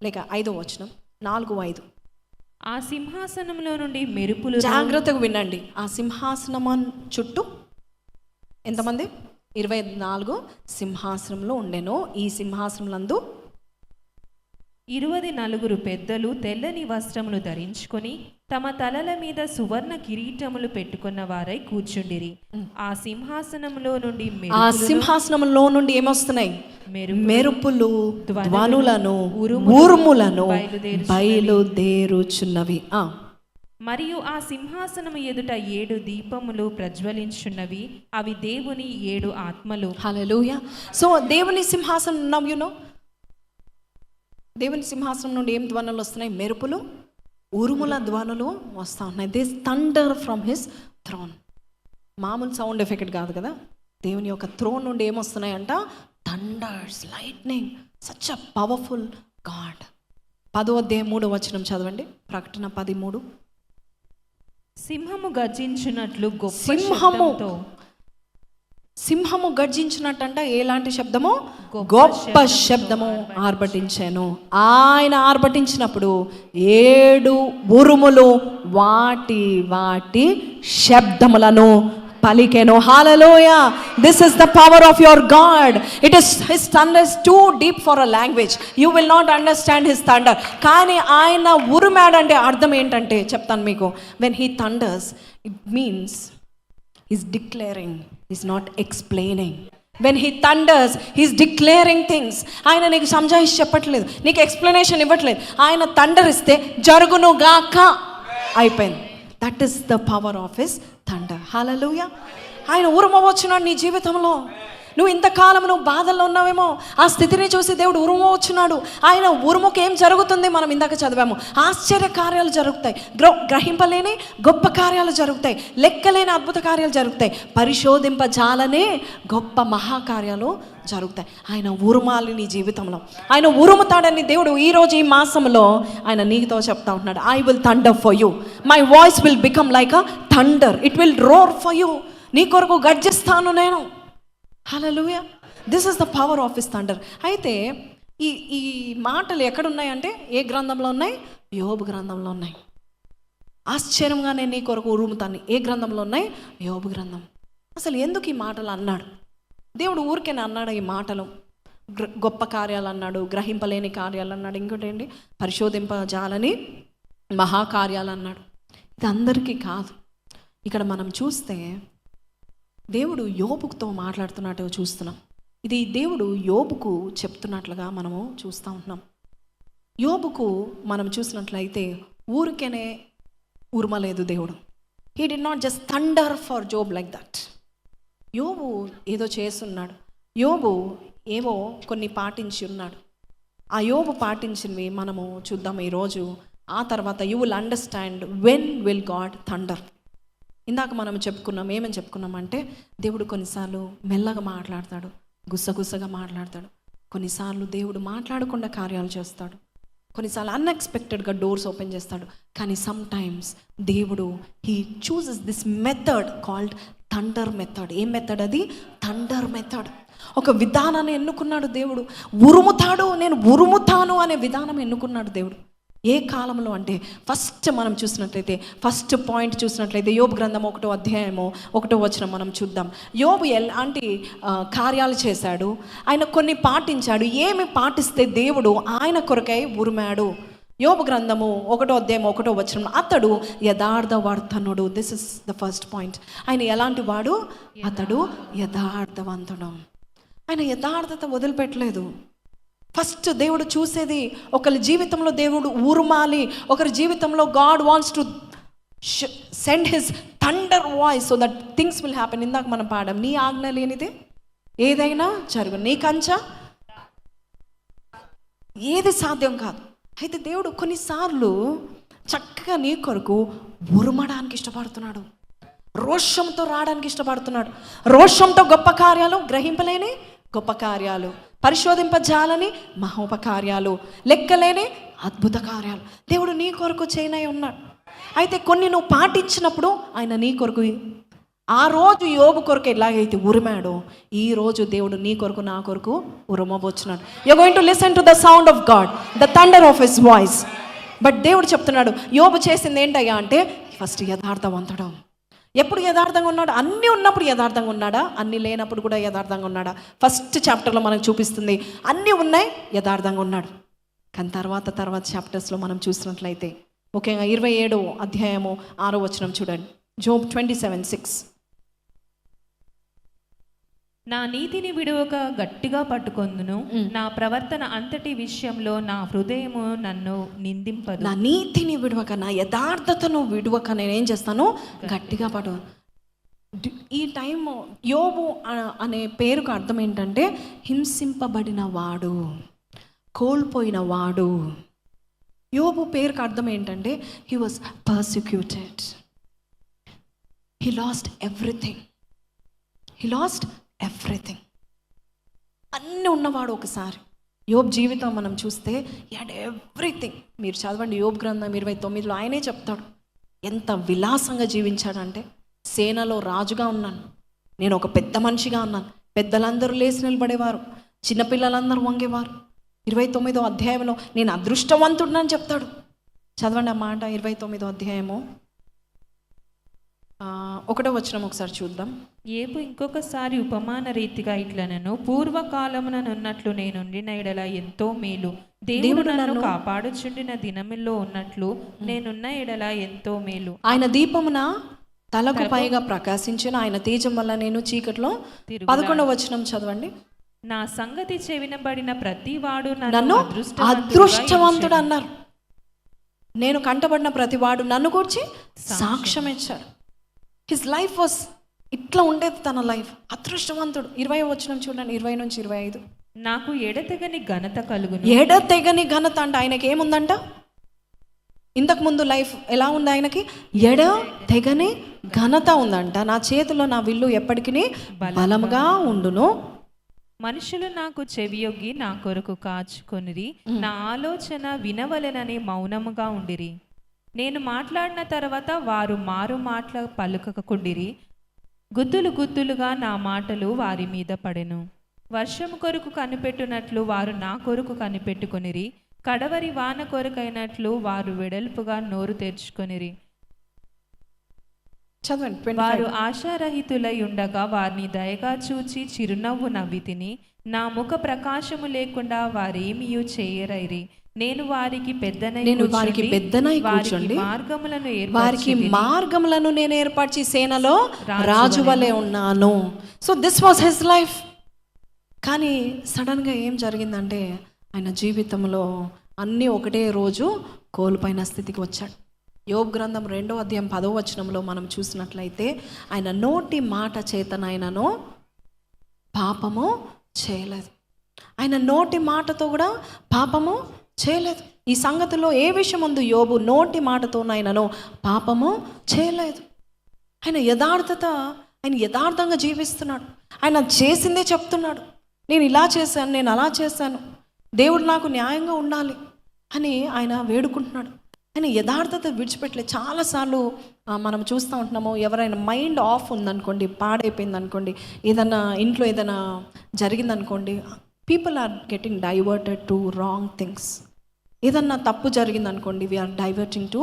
లేక 5వ వచనం. 4:5. ఆ సింహాసనంలో నుండి మెరుపులు. జాగ్రత్తగా వినండి. ఆ సింహాసనం చుట్టూ ఎంతమంది? 24 సింహాసనంలో ఉండెను. ఈ సింహాసనంలందు 24 పెద్దలు తెల్లని వస్త్రములు ధరించుకొని తమ తలల మీద సువర్ణ కిరీటములు పెట్టుకున్న వారై కూర్చుండిరి. ఆ సింహాసనములో నుండి ఆ సింహాసనంలో నుండి ఏమొస్తున్నాయి? మెరుపులు, ధ్వనులను, ఉరుములను బయలుదేరుచున్నవి. మరియు ఆ సింహాసనము ఎదుట 7 దీపములు ప్రజ్వలించున్నవి. అవి దేవుని 7 ఆత్మలు. హల్లెలూయా. సో దేవుని సింహాసనం నౌ యు నో, దేవుని సింహాసనం నుండి ఏం ధ్వనులు వస్తున్నాయి? మెరుపులు, ఉరుముల ధ్వనులు వస్తూ ఉన్నాయి. This thunder from his throne. మామూలు సౌండ్ ఎఫెక్ట్ కాదు కదా, దేవుని యొక్క థ్రోన్ నుండి ఏమొస్తున్నాయంట? Thunders, lightning. Such a powerful God. 10వ అధ్యాయం 3వ వచనం చదవండి. ప్రకటన 13. సింహము గర్జించినట్లు గొప్ప సింహము గర్జించినట్టంట. ఎలాంటి శబ్దము? గొప్ప శబ్దము ఆర్భటించాను. ఆయన ఆర్భటించినప్పుడు 7 ఉరుములు వాటి వాటి శబ్దములను పలికెను. Hallelujah. This is the power of your God. It is his thunder is too deep for a language. You will not understand his thunder. కానీ ఆయన ఉరుమాడంటే అర్థం ఏంటంటే చెప్తాను మీకు. When he thunders it means he's declaring, he's not explaining. When he thunders, he's declaring things. ఆయన నీకు సంజాయిషి చెప్పట్లేదు, నీకు ఎక్స్ప్లెనేషన్ ఇవ్వట్లేదు. ఆయన థండర్ ఇస్తే జరుగును గాక అయిపోయింది. That is the power of his thunder. Hallelujah. ఆయన ఉరుమవచ్చున్నాడు నీ జీవితంలో. నువ్వు ఇంతకాలం నువ్వు బాధల్లో ఉన్నావేమో, ఆ స్థితిని చూసి దేవుడు ఉరుమవచ్చున్నాడు. ఆయన ఉరుముకు ఏం జరుగుతుంది? మనం ఇందాక చదివాము. ఆశ్చర్య కార్యాలు జరుగుతాయి, గ్రహింపలేని గొప్ప కార్యాలు జరుగుతాయి, లెక్కలేని అద్భుత కార్యాలు జరుగుతాయి, పరిశోధింపజాలనే గొప్ప మహాకార్యాలు జరుగుతాయి. ఆయన ఉరుమాలి నీ జీవితంలో. ఆయన ఉరుముతాడని దేవుడు ఈరోజు ఈ మాసంలో ఆయన నీతో చెప్తా ఉంటున్నాడు. I will thunder for you, my voice will become like a thunder, it will roar for you. నీ కొరకు గర్జిస్తాను నేను. హల్లెలూయా. This is the power of his thunder. అయితే ఈ మాటలు ఎక్కడున్నాయంటే ఏ గ్రంథంలో ఉన్నాయి? యోబు గ్రంథంలో ఉన్నాయి. ఆశ్చర్యంగా నేను నీ కొరకు ఉరుముతాను. ఏ గ్రంథంలో ఉన్నాయి? యోబు గ్రంథం. అసలు ఎందుకు ఈ మాటలు అన్నాడు దేవుడు? ఊరికేనే అన్నాడు ఈ మాటలు? గొప్ప కార్యాలు అన్నాడు, గ్రహింపలేని కార్యాలు అన్నాడు, ఇంకోటి ఏంటి పరిశోధింపజాలని మహాకార్యాలు అన్నాడు. ఇది అందరికీ కాదు. ఇక్కడ మనం చూస్తే దేవుడు యోబుతో మాట్లాడుతున్నట్టు చూస్తున్నాం. ఇది దేవుడు యోబుకు చెప్తున్నట్లుగా మనము చూస్తూ ఉంటున్నాం. యోబుకు మనం చూసినట్లయితే ఊరికేనే ఉరుమలేదు దేవుడు. He did not just thunder for Job like that. యోబు ఏదో చేస్తున్నాడు. యోబు ఏవో కొన్ని పాటించి ఉన్నాడు. ఆ యోబు పాటించినవి మనము చూద్దాం ఈరోజు. ఆ తర్వాత you will understand when will God thunder. ఇందాక మనం చెప్పుకున్నాం, ఏమని చెప్పుకున్నామంటే దేవుడు కొన్నిసార్లు మెల్లగా మాట్లాడతాడు, గుసగుసగా మాట్లాడతాడు. కొన్నిసార్లు దేవుడు మాట్లాడకుండా కార్యాలు చేస్తాడు. కొన్నిసార్లు అన్ఎక్స్పెక్టెడ్గా డోర్స్ ఓపెన్ చేస్తాడు. కానీ సమ్ టైమ్స్ దేవుడు he chooses this method called thunder method. ఏం మెథడ్ అది? Thunder method. ఒక విధానాన్ని ఎన్నుకున్నాడు దేవుడు. ఉరుముతాడు, నేను ఉరుముతాను అనే విధానం ఎన్నుకున్నాడు దేవుడు. ఏ కాలంలో అంటే ఫస్ట్ మనం చూసినట్లయితే, ఫస్ట్ పాయింట్ చూసినట్లయితే యోబు గ్రంథం 1వ అధ్యాయము 1వ వచనం మనం చూద్దాం. యోబు ఎలాంటి కార్యాలు చేశాడు? ఆయన కొన్ని పాటించాడు. ఏమి పాటిస్తే దేవుడు ఆయన కొరకై ఉరిమాడు? యోబు గ్రంథము 1వ అధ్యాయం 1వ వచనం, అతడు యథార్థవర్తనుడు. This is the first point. ఆయన ఎలాంటి వాడు? అతడు యథార్థవంతుడు. ఆయన యథార్థత వదిలిపెట్టలేదు. ఫస్ట్ దేవుడు చూసేది ఒకరి జీవితంలో దేవుడు ఊరుమాలి, ఒకరి జీవితంలో God wants to send his thunder voice so that things will happen. ఇందాక మనం పాడాం, నీ ఆజ్ఞ లేనిదే ఏదైనా జరుగు, నీ కంచ ఏది సాధ్యం కాదు. అయితే దేవుడు కొన్నిసార్లు చక్కగా నీ కొరకు ఉరుమడానికి ఇష్టపడుతున్నాడు, రోషంతో రావడానికి ఇష్టపడుతున్నాడు. రోషంతో గొప్ప కార్యాలు, గ్రహింపలేని గొప్ప కార్యాలు, పరిశోధింపజాలని మహోపకార్యాలు, లెక్కలేని అద్భుత కార్యాలు దేవుడు నీ కొరకు చేయనై ఉన్నాడు. అయితే కొన్ని నువ్వు పాటించినప్పుడు ఆయన నీ కొరకు, ఆ రోజు యోబు కొరకు ఎలాగైతే ఉరిమాడో, ఈ రోజు దేవుడు నీ కొరకు నా కొరకు ఉరుమబోచున్నాడు. You are going to listen to the sound of God, the thunder of his voice. But దేవుడు చెప్తున్నాడు, యోబు చేసింది ఏంటయ్యా అంటే ఫస్ట్ యథార్థవంతుడు. ఎప్పుడు యథార్థంగా ఉన్నాడు? అన్నీ ఉన్నప్పుడు యథార్థంగా ఉన్నాడా? అన్నీ లేనప్పుడు కూడా యథార్థంగా ఉన్నాడా? ఫస్ట్ చాప్టర్లో మనకు చూపిస్తుంది అన్నీ ఉన్నాయి, యథార్థంగా ఉన్నాడు. కానీ తర్వాత చాప్టర్స్లో మనం చూసినట్లయితే ముఖ్యంగా 27వ అధ్యాయము 6వ వచనం చూడండి. జోబ్ 27:6. నా నీతిని విడువక గట్టిగా పట్టుకొందును, నా ప్రవర్తన అంతటి విషయంలో నా హృదయము నన్ను నిందింపదు. నా నీతిని విడువక, నా యథార్థతను విడువక నేనేం చేస్తాను? గట్టిగా పడు. ఈ టైం యోబు అనే పేరుకు అర్థం ఏంటంటే హింసింపబడిన వాడు, కోల్పోయిన వాడు. యోబు పేరుకు అర్థం ఏంటంటే he was persecuted, he lost everything, he lost everything. అన్నీ ఉన్నవాడు ఒకసారి. యోబ్ జీవితం మనం చూస్తే హీ హ్యాడ్ ఎవ్రీథింగ్. మీరు చదవండి యోబ్ గ్రంథం 29లో ఆయనే చెప్తాడు ఎంత విలాసంగా జీవించాడంటే, సేనలో రాజుగా ఉన్నాను, నేను ఒక పెద్ద మనిషిగా ఉన్నాను, పెద్దలందరూ లేచి నిలబడేవారు, చిన్నపిల్లలందరూ వంగేవారు. 29వ అధ్యాయంలో నేను అదృష్టవంతుడినని చెప్తాడు. చదవండి ఆ మాట. 29వ అధ్యాయము 1వ వచనం ఒకసారి చూద్దాం. ఏపు ఇంకొకసారి ఉపమాన రీతిగా ఇట్లనను, పూర్వకాలముననున్నట్లు నేనుండిన ఎడల ఎంతో మేలు, దేవుడు నన్ను కాపాడుచుండిన దినముల్లో ఉన్నట్లు నేనున్న ఎడల ఎంతో మేలు. ఆయన దీపమున తలకు పైగా ప్రకాశించిన, ఆయన తేజం వల్ల నేను చీకట్లో. 11వ వచనం చదవండి. నా సంగతి చెవినబడిన ప్రతి వాడు నన్ను అదృష్టవంతుడు అన్నారు. నేను కంటబడిన ప్రతి వాడు నన్ను గురించి సాక్ష్యం ఇచ్చాడు. హిస్ లైఫ్ వాస్ ఇట్లా ఉండేది, తన లైఫ్ అదృష్టవంతుడు. 20వ వచనం చూడండి, 20 నుంచి 25. నాకు ఎడతెగని ఘనత కలుగును. ఎడతెగని ఘనత అంటే ఆయనకి ఏముందంట? ఇంతకు ముందు లైఫ్ ఎలా ఉంది ఆయనకి? ఎడతెగని ఘనత ఉందంట. నా చేతిలో నా విల్లు ఎప్పటికీ బలముగా ఉండును. మనుషులు నాకు చెవియొగ్గి నా కొరకు కాచుకొనిరి, నా ఆలోచన వినవలెనని మౌనముగా ఉండిరి. నేను మాట్లాడిన తర్వాత వారు మారు మాటల పలుకకుండిరి, గుద్దులు గుద్దులుగా నా మాటలు వారి మీద పడెను. వర్షము కొరకు కనిపెట్టునట్లు వారు నా కొరకు కనిపెట్టుకొనిరి, కడవరి వాన కొరకైనట్లు వారు వెడల్పుగా నోరు తెరుచుకొనిరి. చదవండి. వారు ఆశారహితులై ఉండగా వారిని దయగా చూచి చిరునవ్వు నవ్వితిని. నా ముఖ ప్రకాశము లేకుండా వారేమియూ చేయరైరి. నేను వారికి పెద్దనై కూర్చుండి వారికి మార్గములను నేను ఏర్పరిచి సేనలో రాజు వలె ఉన్నాను. So this was his life. కానీ సడన్గా ఏం జరిగిందంటే ఆయన జీవితంలో అన్నీ ఒకటే రోజు కోల్పోయిన స్థితికి వచ్చాడు. యోబ్ గ్రంథం 2వ అధ్యాయం 10వ వచనంలో మనం చూసినట్లయితే ఆయన నోటి మాట చేతనైనను పాపము చేయలేదు. ఆయన నోటి మాటతో కూడా పాపము చేయలేదు. ఈ సంగతిలో ఏ విషయం ఉంది? యోబు నోటి మాటతోనైనను పాపము చేయలేదు. ఆయన యథార్థంగా జీవిస్తున్నాడు. ఆయన చేసిందే చెప్తున్నాడు. నేను ఇలా చేశాను, నేను అలా చేశాను, దేవుడు నాకు న్యాయంగా ఉండాలి అని ఆయన వేడుకుంటున్నాడు. ఆయన యథార్థత విడిచిపెట్టలేదు. చాలాసార్లు మనం చూస్తూ ఉంటున్నాము, ఎవరైనా మైండ్ ఆఫ్ ఉందనుకోండి, పాడైపోయింది అనుకోండి, ఏదైనా ఇంట్లో ఏదైనా జరిగిందనుకోండి, people are getting diverted to wrong things. ఏదన్నా తప్పు జరిగిందనుకోండి, we're diverting to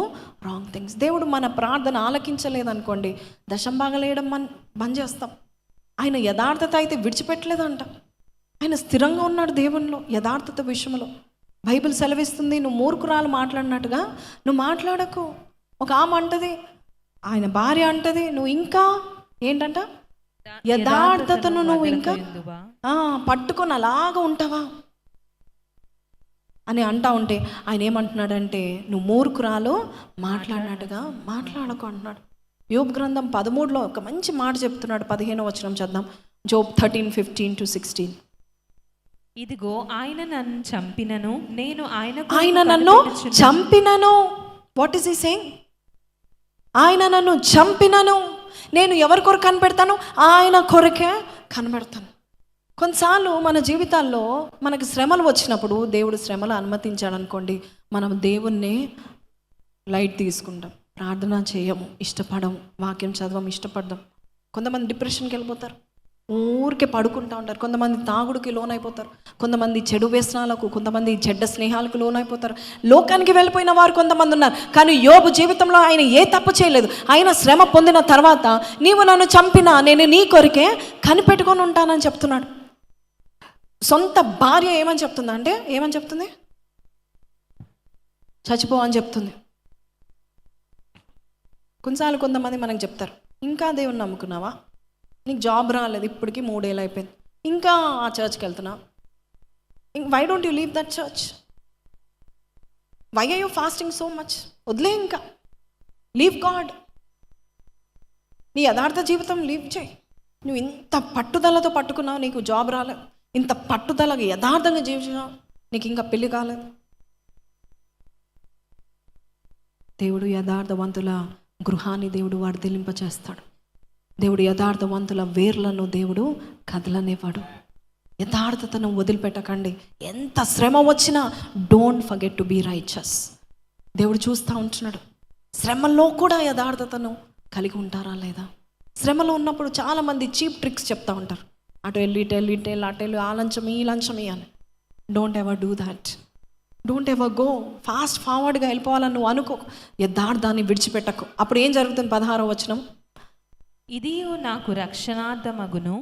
wrong things. దేవుడు మన ప్రార్థన ఆలకించలేదనుకోండి, దశంభాగలేయడం బంద్ చేస్తాం. ఆయన యథార్థత అయితే విడిచిపెట్టలేదంట. ఆయన స్థిరంగా ఉన్నాడు దేవునిలో యథార్థత విషయంలో. బైబిల్ సెలవిస్తుంది, నువ్వు మూర్ఖురాలు మాట్లాడినట్టుగా నువ్వు మాట్లాడకు. ఒక ఆమె అంటది, ఆయన భార్య అంటది, నువ్వు ఇంకా ఏంటంట యథార్థతను నువ్వు ఇంకా పట్టుకొని అలాగా ఉంటావా అని అంటా ఉంటే ఆయన ఏమంటున్నాడంటే, నువ్వు మూర్ఖురాలు మాట్లాడినట్టుగా మాట్లాడకు అంటున్నాడు. యోబ్ గ్రంథం 13లో ఒక మంచి మాట చెప్తున్నాడు. 15వ వచనం చద్దాం. జోబ్ 13:15-16. ఇదిగో ఆయన నన్ను చంపినను నేను ఆయన నన్ను చంపినను. What is he saying? ఆయన నన్ను చంపినను, నేను ఎవరి కొరకు కనిపెడతాను? ఆయన కొరకే కనబెడతాను. కొన్నిసార్లు మన జీవితాల్లో మనకి శ్రమలు వచ్చినప్పుడు, దేవుడు శ్రమలు అనుమతించాడు అనుకోండి, మనం దేవుణ్ణి లైట్ తీసుకుంటాం, ప్రార్థన చేయము, ఇష్టపడము, వాక్యం చదవం, ఇష్టపడదాం. కొంతమంది డిప్రెషన్కి వెళ్ళిపోతారు, ఊరికే పడుకుంటూ ఉంటారు. కొంతమంది తాగుడుకి లోనైపోతారు, కొంతమంది చెడు వ్యసనాలకు, కొంతమంది చెడ్డ స్నేహాలకు లోనైపోతారు. లోకానికి వెళ్ళిపోయిన వారు కొంతమంది ఉన్నారు. కానీ యోబు జీవితంలో ఆయన ఏ తప్పు చేయలేదు. ఆయన శ్రమ పొందిన తర్వాత, నీవు నన్ను చంపినా నేను నీ కొరికే కనిపెట్టుకొని ఉంటానని చెప్తున్నాడు. సొంత భార్య ఏమని చెప్తుంది అంటే, ఏమని చెప్తుంది? చచ్చిపో అని చెప్తుంది. కొన్నిసార్లు కొంతమంది మనకు చెప్తారు, ఇంకా దేవుని నమ్ముకున్నావా, నీకు జాబ్ రాలేదు, ఇప్పటికీ 3 ఏళ్ళు అయిపోయింది, ఇంకా ఆ చర్చ్కి వెళ్తున్నావు, why don't you leave that church, why are you fasting so much, వదిలే, ఇంకా లీవ్ గాడ్, నీ యథార్థ జీవితం లీవ్ చేయి. నువ్వు ఇంత పట్టుదలతో పట్టుకున్నావు, నీకు జాబ్ రాలేదు, ఇంత పట్టుదలగా యథార్థంగా జీవించినావు, నీకు ఇంకా పెళ్లి కాలేదు. దేవుడు యథార్థవంతుల గృహాన్ని దేవుడు వర్ధిల్లింపచేస్తాడు. దేవుడు యథార్థవంతుల వేర్లను దేవుడు కదలనివ్వడు. యథార్థతను వదిలిపెట్టకండి. ఎంత శ్రమ వచ్చినా don't forget to be righteous. దేవుడు చూస్తూ ఉంటున్నాడు, శ్రమలో కూడా యథార్థతను కలిగి ఉంటారా లేదా. శ్రమలో ఉన్నప్పుడు చాలామంది చీప్ ట్రిక్స్ చెప్తూ ఉంటారు, అటు వెళ్ళి ఇటు వెళ్ళి ఇటు వెళ్ళి అటు వెళ్ళి, ఆ లంచం ఈ లంచం అని. Don't ever do that. Don't ever go fast ఫార్వర్డ్గా వెళ్ళిపోవాలని నువ్వు అనుకో. యథార్థాన్ని విడిచిపెట్టకు. అప్పుడు ఏం జరుగుతుంది? 16వ వచనం, ఇది నాకు రక్షణార్థమగును,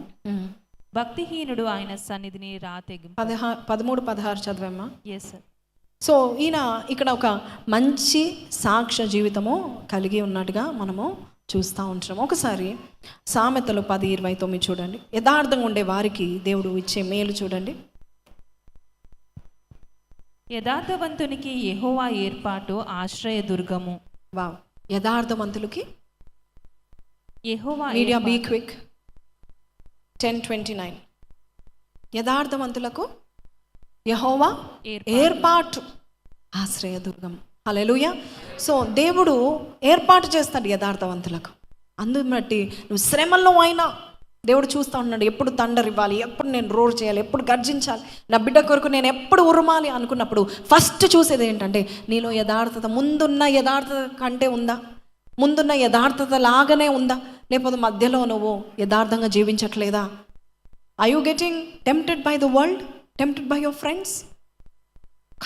భక్తిహీనుడు ఆయన సన్నిధిని రాతెగి. 13-16 చదివమ్మా. Yes sir. సో ఈయన ఇక్కడ ఒక మంచి సాక్ష్య జీవితము కలిగి ఉన్నట్టుగా మనము చూస్తూ ఉంటున్నాం. ఒకసారి సామెతలు 10:29 చూడండి. యథార్థంగా ఉండే వారికి దేవుడు ఇచ్చే మేలు చూడండి. యథార్థవంతునికి యెహోవా ఏర్పాటు ఆశ్రయ దుర్గము. వావ్. యథార్థవంతులకి యెహోవా మీడియా బీ క్విక్ 10:29. యథార్థవంతులకు యెహోవా ఏర్పాటు ఆశ్రయదుర్గం. హల్లెలూయా. సో దేవుడు ఏర్పాటు చేస్తాడు యథార్థవంతులకు. అందుని బట్టి నువ్వు శ్రమల్లో అయినా దేవుడు చూస్తూ ఉన్నాడు, ఎప్పుడు తండర్ ఇవ్వాలి, ఎప్పుడు నేను రోర్ చేయాలి, ఎప్పుడు గర్జించాలి, నా బిడ్డ కొరకు నేను ఎప్పుడు ఉరమాలి అనుకున్నప్పుడు ఫస్ట్ చూసేది ఏంటంటే నీలో యథార్థత, ముందున్న యథార్థత కంటే ఉందా, ముందున్న యథార్థత లాగానే ఉందా, లేకపోతే మధ్యలో నువ్వు యథార్థంగా జీవించట్లేదా? Are you getting tempted by the world, tempted by your friends?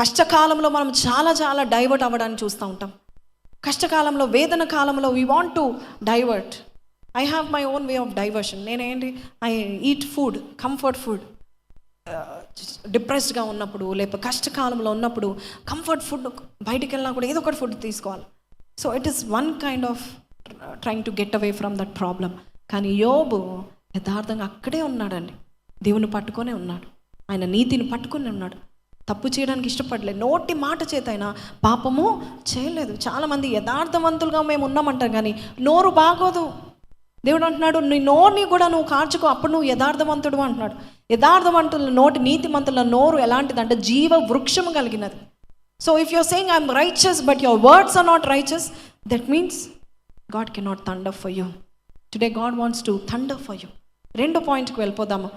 కష్టకాలంలో మనం చాలా చాలా డైవర్ట్ అవ్వడానికి చూస్తూ ఉంటాం. కష్టకాలంలో, వేదన కాలంలో we want to divert. I have my own way of diversion. నేనేంటి, I eat food, comfort food. డిప్రెస్డ్గా ఉన్నప్పుడు లేకపోతే కష్టకాలంలో ఉన్నప్పుడు కంఫర్ట్ ఫుడ్, బయటికి వెళ్ళినా కూడా ఏదో ఒకటి ఫుడ్ తీసుకోవాలి. So it is one kind of trying to get away from that problem. కానీ యోబు యథార్థంగా అక్కడే ఉన్నాడండి. దేవుని పట్టుకొనే ఉన్నాడు, ఆయన నీతిని పట్టుకుని ఉన్నాడు. తప్పు చేయడానికి ఇష్టపడలేదు, నోటి మాట చేత అయినా పాపము చేయలేదు. చాలామంది యథార్థవంతులుగా మేము ఉన్నామంటాం కానీ నోరు బాగోదు. దేవుడు అంటున్నాడు, నీ నోరుని కూడా నువ్వు కార్చుకో, అప్పుడు నువ్వు యథార్థవంతుడు అంటున్నాడు. యథార్థవంతుల నోటి, నీతిమంతుల నోరు ఎలాంటిదంటే జీవ వృక్షము కలిగినది. So if you're saying I'm righteous but your words are not righteous, that means God can not thunder for you. Today God wants to thunder for you. 2 పాయింట్కి వెళ్ళిపోదాము.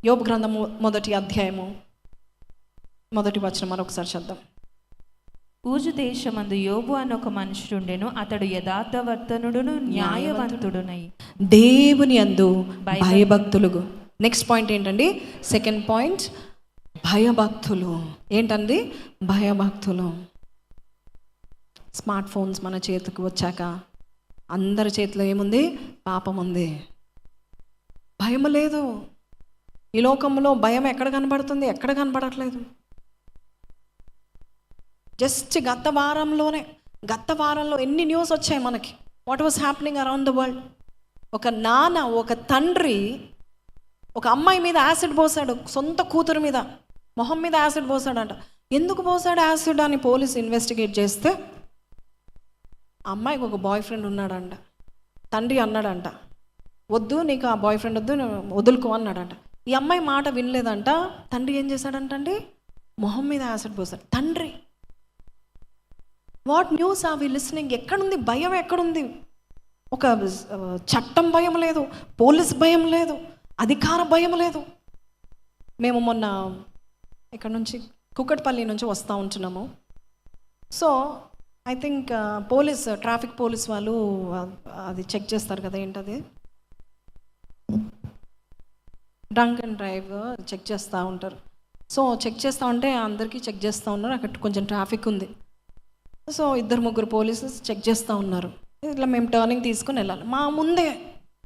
యోబు గ్రంథము 1వ అధ్యాయము 1వ వచనం మరొకసారి చద్దాం. ఊజు దేశమందు యోబు అని ఒక మనుషుడుండెను, అతడు యథార్థవర్తనుడును న్యాయవంతుడునై దేవుని యందు భయభక్తులు. నెక్స్ట్ పాయింట్ ఏంటండి? 2nd పాయింట్, భయభక్తులు. ఏంటండి? భయభక్తులు. స్మార్ట్ ఫోన్స్ మన చేతికి వచ్చాక అందరి చేతిలో ఏముంది? పాపం ఉంది. భయం లేదు. ఈ లోకంలో భయం ఎక్కడ కనబడుతుంది? ఎక్కడ కనబడట్లేదు. జస్ట్ గత వారంలో ఎన్ని న్యూస్ వచ్చాయి మనకి. What was happening around the world. ఒక నాన్న, ఒక తండ్రి ఒక అమ్మాయి మీద యాసిడ్ పోసాడు, సొంత కూతురు మీద, మొహం మీద యాసిడ్ పోసాడంట. ఎందుకు పోసాడు యాసిడ్ అని పోలీసు ఇన్వెస్టిగేట్ చేస్తే అమ్మాయికి ఒక బాయ్ ఫ్రెండ్ ఉన్నాడంట. తండ్రి అన్నాడంట, వద్దు, నీకు ఆ బాయ్ ఫ్రెండ్ వద్దు, వదులుకో అన్నాడంట. ఈ అమ్మాయి మాట వినలేదంట. తండ్రి ఏం చేశాడంటండి? మొహం మీద యాసిడ్ పోసాడు. తండ్రి. What news are we listening? ఎక్కడుంది భయం? ఎక్కడుంది? ఒక చట్టం భయం లేదు, పోలీస్ భయం లేదు, అధికార భయం లేదు. మేము మొన్న ఇక్కడ నుంచి కుక్కట్పల్లి నుంచి వస్తూ ఉంటున్నాము. So I think traffic police వాళ్ళు అది చెక్ చేస్తారు కదా, ఏంటది, డ్రంక్ అండ్ డ్రైవ్ చెక్ చేస్తూ ఉంటారు. సో చెక్ చేస్తూ ఉంటే అందరికీ చెక్ చేస్తూ ఉన్నారు. అక్కడ కొంచెం ట్రాఫిక్ ఉంది. సో 2-3 పోలీసు చెక్ చేస్తూ ఉన్నారు. ఇట్లా మేము టర్నింగ్ తీసుకొని వెళ్ళాలి. మా ముందే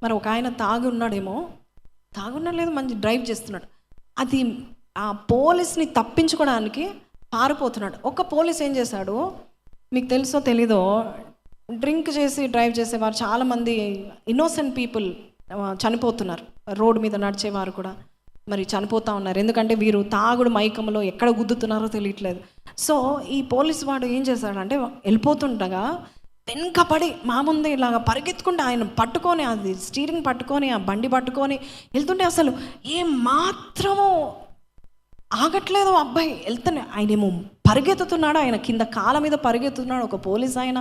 మరి ఒక ఆయన తాగి ఉన్నాడేమో, తాగున్నా లేదు, మంచి డ్రైవ్ చేస్తున్నాడు. అది ఆ పోలీస్ని తప్పించుకోవడానికి పారిపోతున్నాడు. ఒక పోలీస్ ఏం చేశాడు, మీకు తెలుసో తెలీదో, డ్రింక్ చేసి డ్రైవ్ చేసేవారు చాలామంది ఇన్నోసెంట్ పీపుల్ చనిపోతున్నారు. రోడ్డు మీద నడిచేవారు కూడా మరి చనిపోతూ ఉన్నారు. ఎందుకంటే వీరు తాగుడు మైకంలో ఎక్కడ గుద్దుతున్నారో తెలియట్లేదు. సో ఈ పోలీసు వాడు ఏం చేశాడంటే వెళ్ళిపోతుండగా వెనుకపడి మా ముందే ఇలాగ పరిగెత్తుకుంటే ఆయన పట్టుకొని, అది స్టీరింగ్ పట్టుకొని, ఆ బండి పట్టుకొని వెళ్తుంటే అసలు ఏం మాత్రము ఆగట్లేదు అబ్బాయి వెళ్తానే. ఆయన ఏమో పరిగెత్తుతున్నాడు, ఆయన కింద కాళ్ళ మీద పరిగెత్తుతున్నాడు. ఒక పోలీస్ ఆయన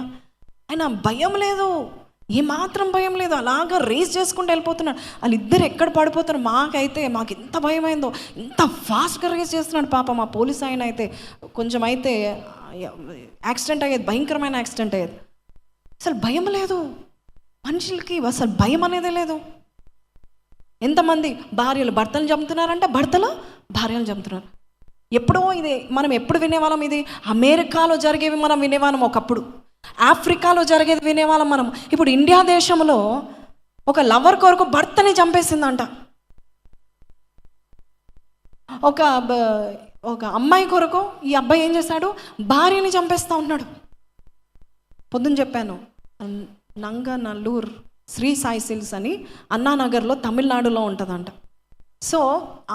భయం లేదు, ఏమాత్రం భయం లేదు, అలాగా రేస్ చేసుకుంటూ వెళ్ళిపోతున్నాడు. వాళ్ళిద్దరు ఎక్కడ పడిపోతున్నారు. మాకు ఎంత భయమైందో, ఇంత ఫాస్ట్గా రేస్ చేస్తున్నాడు పాప. మా పోలీస్ ఆయన అయితే కొంచెం అయితే యాక్సిడెంట్ అయ్యేది, భయంకరమైన యాక్సిడెంట్ అయ్యేది. అసలు భయం లేదు మనుషులకి, అసలు భయం అనేదే లేదు. ఎంతమంది భార్యలు భర్తలు చంపుతున్నారంటే భర్తలు భార్యలు చంపుతున్నారు. ఎప్పుడో ఇది మనం ఎప్పుడు వినేవాళ్ళం, ఇది అమెరికాలో జరిగేవి మనం వినేవాళ్ళం, ఒకప్పుడు ఆఫ్రికాలో జరిగేది వినేవాళ్ళం మనం. ఇప్పుడు ఇండియా దేశంలో ఒక లవర్ కొరకు భర్తని చంపేసిందంట. ఒక అమ్మాయి కొరకు ఈ అబ్బాయి ఏం చేశాడు, భార్యని చంపేస్తూ ఉన్నాడు. పొద్దున చెప్పాను, నంగనల్లూరు శ్రీ సాయి సిల్స్ అని అన్నానగర్లో తమిళనాడులో ఉంటుందంట. సో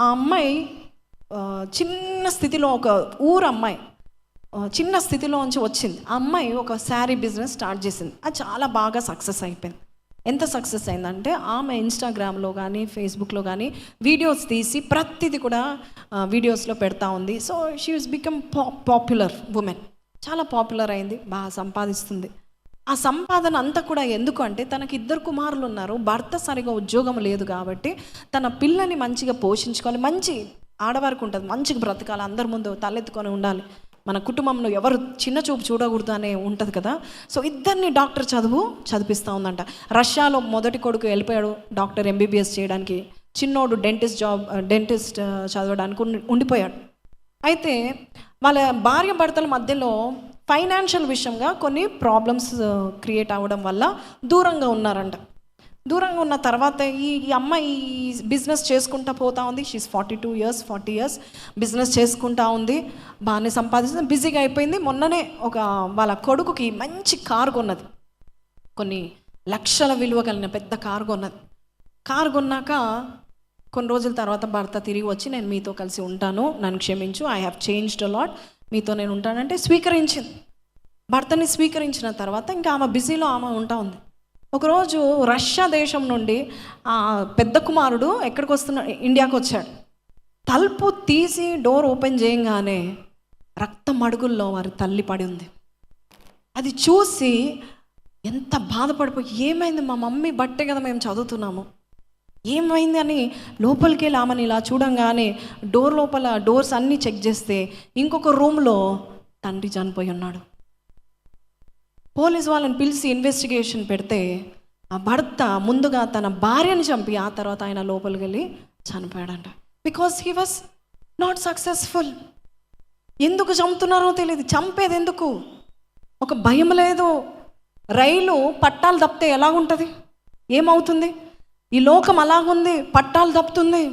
ఆ అమ్మాయి చిన్న స్థితిలో, ఒక ఊరు అమ్మాయి చిన్న స్థితిలో నుంచి వచ్చింది. ఆ అమ్మాయి ఒక శారీ బిజినెస్ స్టార్ట్ చేసింది. అది చాలా బాగా సక్సెస్ అయిపోయింది. ఎంత సక్సెస్ అయిందంటే ఆమె ఇన్స్టాగ్రామ్లో కానీ ఫేస్బుక్లో కానీ వీడియోస్ తీసి ప్రతిదీ కూడా వీడియోస్లో పెడతా ఉంది. So she was become popular women, చాలా పాపులర్ అయింది, బాగా సంపాదిస్తుంది. ఆ సంపాదన అంతా కూడా ఎందుకు అంటే తనకి 2 కుమారులు ఉన్నారు, భర్త సరిగా ఉద్యోగం లేదు కాబట్టి తన పిల్లని మంచిగా పోషించుకోవాలి. మంచి ఆడవారికి ఉంటుంది, మంచిగా బ్రతకాలి, అందరి ముందు తలెత్తుకొని ఉండాలి, మన కుటుంబంలో ఎవరు చిన్న చూపు చూడకూడదు అనే ఉంటుంది కదా. సో ఇద్దరిని డాక్టర్ చదివిస్తూ ఉందంట. రష్యాలో మొదటి కొడుకు వెళ్ళిపోయాడు డాక్టర్ MBBS చేయడానికి, చిన్నోడు డెంటిస్ట్ చదవడానికి ఉండిపోయాడు. అయితే వాళ్ళ భార్య భర్తల మధ్యలో ఫైనాన్షియల్ విషయంగా కొన్ని ప్రాబ్లమ్స్ క్రియేట్ అవ్వడం వల్ల దూరంగా ఉన్నారంట. దూరంగా ఉన్న తర్వాత ఈ అమ్మాయి బిజినెస్ చేసుకుంటా పోతా ఉంది. షీస్ 40 ఇయర్స్ బిజినెస్ చేసుకుంటా ఉంది, బాగానే సంపాదిస్తుంది, బిజీగా అయిపోయింది. మొన్ననే వాళ్ళ కొడుకుకి మంచి కారు కొన్నది, కొన్ని లక్షల విలువ కలిగిన పెద్ద కారు కొన్నది. కారు కొన్నాక కొన్ని రోజుల తర్వాత భర్త తిరిగి వచ్చి నేను మీతో కలిసి ఉంటాను, నన్ను క్షమించు, I have changed a lot, మీతో నేను ఉంటానంటే స్వీకరించింది. భర్తని స్వీకరించిన తర్వాత ఇంకా ఆమె బిజీలో ఆమె ఉంటా ఉంది. ఒకరోజు రష్యా దేశం నుండి పెద్ద కుమారుడు ఎక్కడికి వస్తున్నాడు, ఇండియాకి వచ్చాడు. తలుపు తీసి డోర్ ఓపెన్ చేయంగానే రక్త మడుగుల్లో వారి తల్లి పడి ఉంది. అది చూసి ఎంత బాధపడిపోయి, ఏమైంది, మా మమ్మీ బట్టే కదా మేము చదువుతున్నాము, ఏమైంది అని లోపలికి వెళ్ళి ఆమెను ఇలా చూడంగానే డోర్స్ అన్నీ చెక్ చేస్తే ఇంకొక రూమ్లో తండ్రి చనిపోయి ఉన్నాడు. పోలీస్ వాళ్ళని పిలిచి ఇన్వెస్టిగేషన్ పెడితే ఆ భర్త ముందుగా తన భార్యను చంపి ఆ తర్వాత ఆయన లోపలికి వెళ్ళి చనిపోయాడంట. Because he was not successful. ఎందుకు చంపుతున్నారో తెలియదు, చంపేది ఎందుకు, ఒక భయం లేదు. రైలు పట్టాలు తప్పితే ఎలాగుంటుంది, ఏమవుతుంది, ఈ లోకం అలాగుంది, పట్టాలు తప్పుతుంది.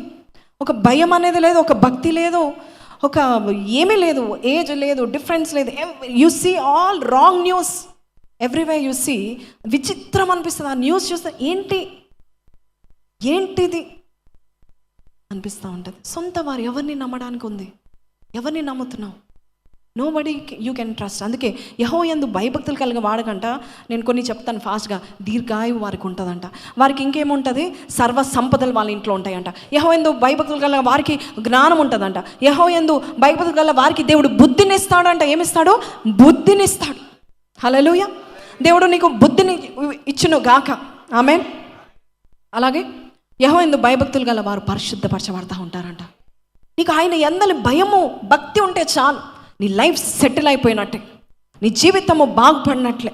ఒక భయం అనేది లేదు, ఒక భక్తి లేదు, ఒక ఏమీ లేదు, ఏజ్ లేదు, డిఫరెన్స్ లేదు. You see all wrong news every way. You see విచిత్రం అనిపిస్తుంది. ఆ న్యూస్ చూస్తే ఏంటిది అనిపిస్తూ ఉంటుంది. సొంత వారు ఎవరిని నమ్మడానికి ఉంది, ఎవరిని నమ్ముతున్నావు? Nobody you can trust. అందుకే యెహోవాయందు భయభక్తులు కలిగి వాడకంట. నేను కొన్ని చెప్తాను ఫాస్ట్గా. దీర్ఘాయువు వారికి ఉంటుందంట. వారికి ఇంకేముంటుంది, సర్వ సంపదలు వాళ్ళ ఇంట్లో ఉంటాయంట. యెహోవాయందు భయభక్తులు కలిగిన వారికి జ్ఞానం ఉంటుందంట. యెహోవాయందు భయభక్తులు కలిగిన వారికి దేవుడు బుద్ధిని ఇస్తాడంట. ఏమిస్తాడు? బుద్ధిని ఇస్తాడు. హల్లెలూయా. దేవుడు నీకు బుద్ధిని ఇచ్చును గాక. ఆమేన్. అలాగే యెహోవాయందు భయభక్తులు గల వారు పరిశుద్ధపరచబడతా ఉంటారంట. నీకు ఆయన యందలి భయము భక్తి ఉంటే చాలు, నీ లైఫ్ సెటిల్ అయిపోయినట్టే, నీ జీవితము బాగుపడినట్లే.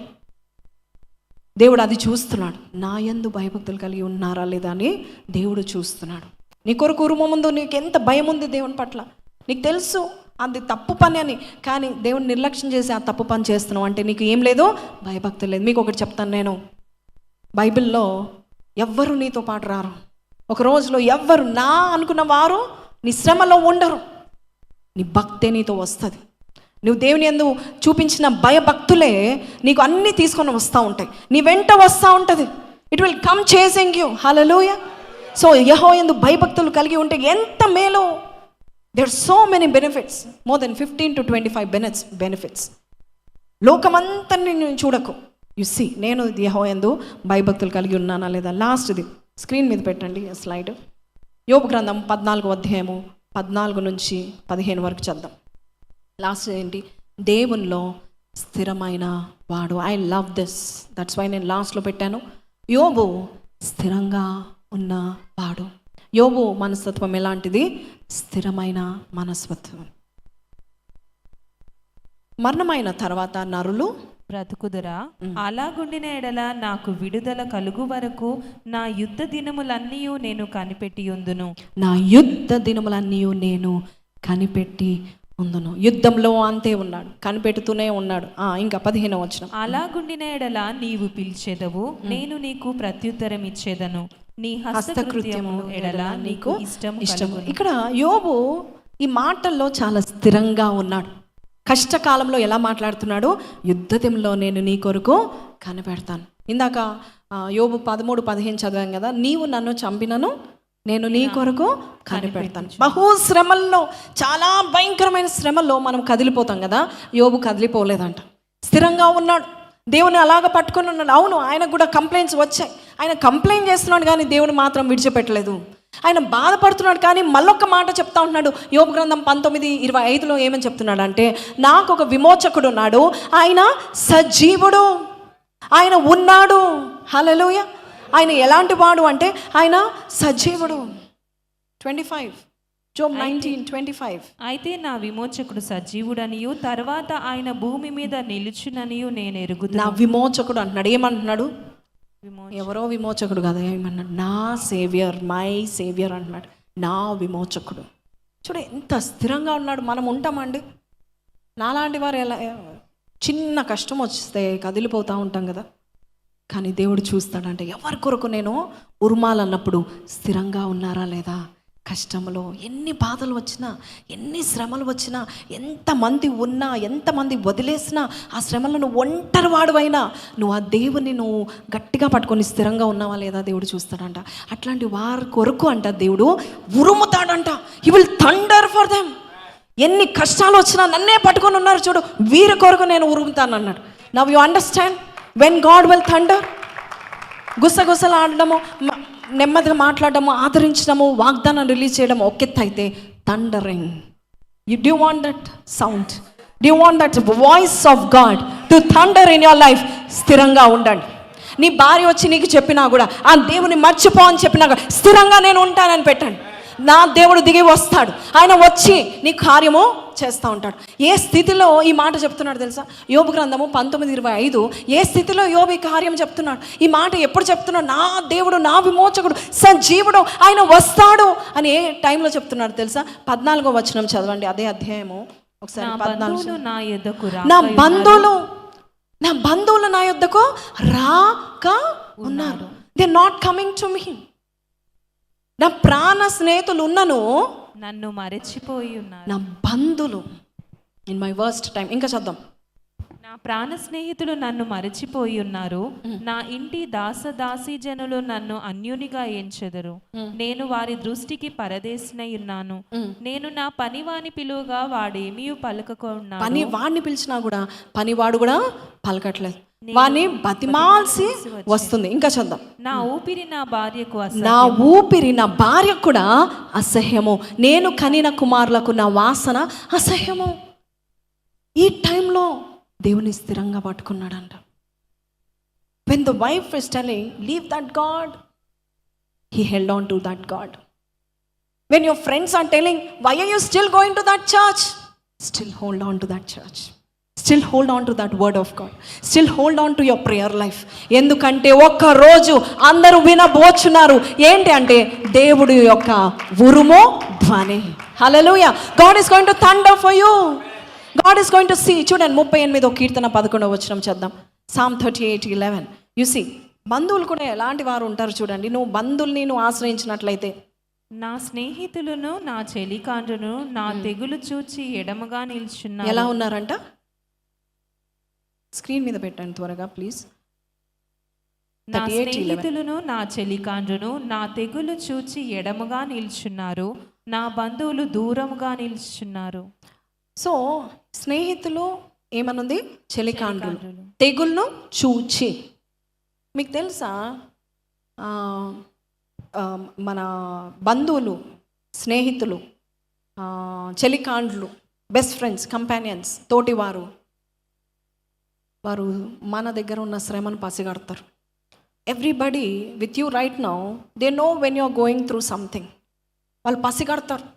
దేవుడు అది చూస్తున్నాడు. నా యందు భయభక్తులు కలిగి ఉన్నారా లేదా అని దేవుడు చూస్తున్నాడు. నీ కొరకు ఉరుము ముందు నీకు ఎంత భయం ఉంది దేవుని పట్ల, నీకు తెలుసు అది తప్పు పని అని, కానీ దేవుని నిర్లక్ష్యం చేసి ఆ తప్పు పని చేస్తున్నావు అంటే నీకు ఏం లేదు, భయభక్తులు లేదు. మీకు ఒకటి చెప్తాను నేను, బైబిల్లో ఎవ్వరు నీతో పాటు రారు. ఒక రోజులో ఎవ్వరు నా అనుకున్న వారు నీ శ్రమలో ఉండరు. నీ భక్తే నీతో వస్తుంది. నువ్వు దేవుని యందు చూపించిన భయభక్తులే నీకు అన్నీ తీసుకొని వస్తూ ఉంటాయి, నీ వెంట వస్తూ ఉంటుంది. It will come chasing you. హల్లెలూయా. సో యెహోవా యందు భయభక్తులు కలిగి ఉంటే ఎంత మేలు. There are so many benefits, more than 15 to 25 benefits. లోకమంతా నేను చూడకు, యు సీ నేను యెహోవా యందు భయభక్తులు కలిగి ఉన్నానా లేదా. లాస్ట్ది స్క్రీన్ మీద పెట్టండి స్లైడ్. యోబు గ్రంథం 14వ అధ్యాయము 14 నుంచి 15 వరకు చద్దాం. లాస్ట్ ఏంటి? దేవునిలో స్థిరమైన వాడు. I love this, that's why నేను లాస్ట్లో పెట్టాను. యోబు స్థిరంగా ఉన్న వాడు. యోబు మనస్తత్వం ఎలాంటిది? స్థిరమైన మనస్తత్వం. మరణమైన తర్వాత నరులు బ్రతుకుదురా? అలాగుండిన ఎడల నాకు విడుదల కలుగు వరకు నా యుద్ధ దినములన్నీ నేను కనిపెట్టి ఉందును. నా యుద్ధ దినములన్నీ నేను కనిపెట్టి ఉందును. యుద్ధంలో అంతే ఉన్నాడు, కనిపెడుతూనే ఉన్నాడు. ఇంకా 15వ వచనం. అలాగుండిన ఎడల నీవు పిలిచెదవు, నేను నీకు ప్రత్యుత్తరం ఇచ్చేదను, నీ హస్తకృత్యము ఎడల నీకు ఇష్టము. ఇక్కడ యోబు ఈ మాటల్లో చాలా స్థిరంగా ఉన్నాడు. కష్టకాలంలో ఎలా మాట్లాడుతున్నాడు? యుద్ధంలో నేను నీ కొరకు కనిపెడతాను. ఇందాక యోబు 13-15 చదివాం కదా, నీవు నన్ను చంపినను నేను నీ కొరకు కనిపెడతాను. బహు శ్రమల్లో, చాలా భయంకరమైన శ్రమల్లో మనం కదిలిపోతాం కదా, యోబు కదిలిపోలేదంట, స్థిరంగా ఉన్నాడు. దేవుని అలాగ పట్టుకొని ఉన్నాడు. అవును, ఆయనకు కూడా కంప్లైంట్స్ వచ్చాయి, ఆయన కంప్లైంట్ చేస్తున్నాడు కానీ దేవుని మాత్రం విడిచిపెట్టలేదు. ఆయన బాధపడుతున్నాడు కానీ మళ్ళొక్క మాట చెప్తా ఉంటున్నాడు. యోబు గ్రంథం 19:25 ఏమని చెప్తున్నాడు అంటే, నాకు ఒక విమోచకుడు ఉన్నాడు, ఆయన సజీవుడు, ఆయన ఉన్నాడు. హల్లెలూయా. ఆయన ఎలాంటి వాడు అంటే ఆయన సజీవుడు. 25 జోబ్ 19:25. అయితే నా విమోచకుడు సజీవుడనియు తర్వాత ఆయన భూమి మీద నిలుచుననియు నేను ఎరుగుదును. నా విమోచకుడు అంటున్నాడు. ఏమంటున్నాడు? ఎవరో విమోచకుడు కదా, ఏమన్నాడు? నా సేవియర్, మై సేవియర్ అంటున్నాడు, నా విమోచకుడు. చూడు ఎంత స్థిరంగా ఉన్నాడు. మనం ఉంటామండి, నాలాంటి వారు ఎలా చిన్న కష్టం వస్తే కదిలిపోతూ ఉంటాం కదా, కానీ దేవుడు చూస్తాడంటే ఎవరి కొరకు నేను ఉరుమాలన్నప్పుడు స్థిరంగా ఉన్నారా లేదా. కష్టంలో ఎన్ని బాధలు వచ్చినా, ఎన్ని శ్రమలు వచ్చినా, ఎంతమంది ఉన్నా, ఎంతమంది వదిలేసినా, ఆ శ్రమలను ఒంటరి వాడువైనా నువ్వు ఆ దేవుని నువ్వు గట్టిగా పట్టుకొని స్థిరంగా ఉన్నావా లేదా దేవుడు చూస్తాడంట. అట్లాంటి వారి కొరకు అంట దేవుడు ఉరుముతాడంట. He will thunder for them. ఎన్ని కష్టాలు వచ్చినా నన్నే పట్టుకొని ఉన్నారు చూడు, వీరి కొరకు నేను ఉరుముతాను అన్నాడు. Now you understand when God will thunder. గుసగుసలాడడము, నెమ్మదిగా మాట్లాడడము, ఆదరించడము, వాగ్దానం రిలీజ్ చేయడం ఒక ఎత్తు అయితే, thundering. Do want that sound? Do want that voice of God to thunder in your life? స్థిరంగా ఉండండి. నీ భార్య వచ్చి నీకు చెప్పినా కూడా, ఆ దేవుని మర్చిపో అని చెప్పినా కూడా, స్థిరంగా నేను ఉంటానని పెట్టండి. నా దేవుడు దిగి వస్తాడు, ఆయన వచ్చి నీ కార్యము చేస్తూ ఉంటాడు. ఏ స్థితిలో ఈ మాట చెప్తున్నాడు తెలుసా? యోబు గ్రంథము 19:25 ఏ స్థితిలో యోబు ఈ కార్యం చెప్తున్నాడు? ఈ మాట ఎప్పుడు చెప్తున్నాడు? నా దేవుడు, నా విమోచకుడు సజీవుడు, ఆయన వస్తాడు అని ఏ టైంలో చెప్తున్నాడు తెలుసా? 14వ వచనం చదవండి, అదే అధ్యాయము ఒకసారి. 14. నా బంధువులు నా యొద్దకు రాక ఉన్నారు. They not coming to me. నా ప్రాణ స్నేహితులు ఉన్నను నన్ను మరచిపోయి ఉన్నారు. నా బంధువులు ఇన్ మై వర్స్ట్ టైం. ఇంకా చద్దాం. నా ప్రాణ స్నేహితులు నన్ను మరచిపోయి ఉన్నారు, నా ఇంటి దాసదాసీ జనులు నన్ను అన్యునిగా ఎంచెదరు. నేను వారి దృష్టికి పరదేశినై ఉన్నాను. నేను నా పనివాని పిలువగా వాడేమీ పలకకున్నాడు. వాడిని పిలిచినా కూడా పనివాడు కూడా పలకట్లేదు, వాడిని బతిమాల్సి వస్తుంది. ఇంకా చద్దాం. నా ఊపిరి నా భార్యకు కూడా అసహ్యము, నేను కనిన కుమారులకు నా వాసన అసహ్యము. ఈ టైంలో దేవుని స్థిరంగా పట్టుకున్నాడంట. When the wife is telling, leave that God, he held on to that God. When your friends are telling, why are you still going to that church? Still hold on to that church. Still hold on to that word of God. Still hold on to your prayer life. ఎందుకంటే ఒక్క రోజు అందరూ వినబోచున్నారు. ఏంటి అంటే దేవుడి యొక్క ఉరుము ధ్వని. హల్లెలూయా. God is going to thunder for you. God is going to see. చూడండి 38వ కీర్తన 11వ వచనం చద్దాం. Psalm 38:11. You see, బంధువులు కూడా ఎలాంటి వారు ఉంటారు చూడండి. నువ్వు బంధువుల్ని ఆశ్రయించినట్లయితే నా స్నేహితులను నా చెలికాండ్రును నా తెగులు చూచి ఎడమగా నిల్చున్నారు. ఎలా ఉన్నారంట? స్క్రీన్ మీద పెట్టండి త్వరగా ప్లీజ్. నా స్నేహితులను నా చెలికాండ్రును నా తెగులు చూచి ఎడమగా నిల్చున్నారు, నా బంధువులు దూరముగా నిల్చున్నారు. సో స్నేహితులు ఏమనుంది? చెలికాండ్రులు. తెగులను చూచి. మీకు తెలుసా మన బంధువులు, స్నేహితులు, చెలికాండ్లు, బెస్ట్ ఫ్రెండ్స్, కంపానియన్స్, తోటివారు, వారు మన దగ్గర ఉన్న శ్రమను పసిగడతారు. Everybody with you right now they know when you are going through something. వాళ్ళు పసిగడతారు,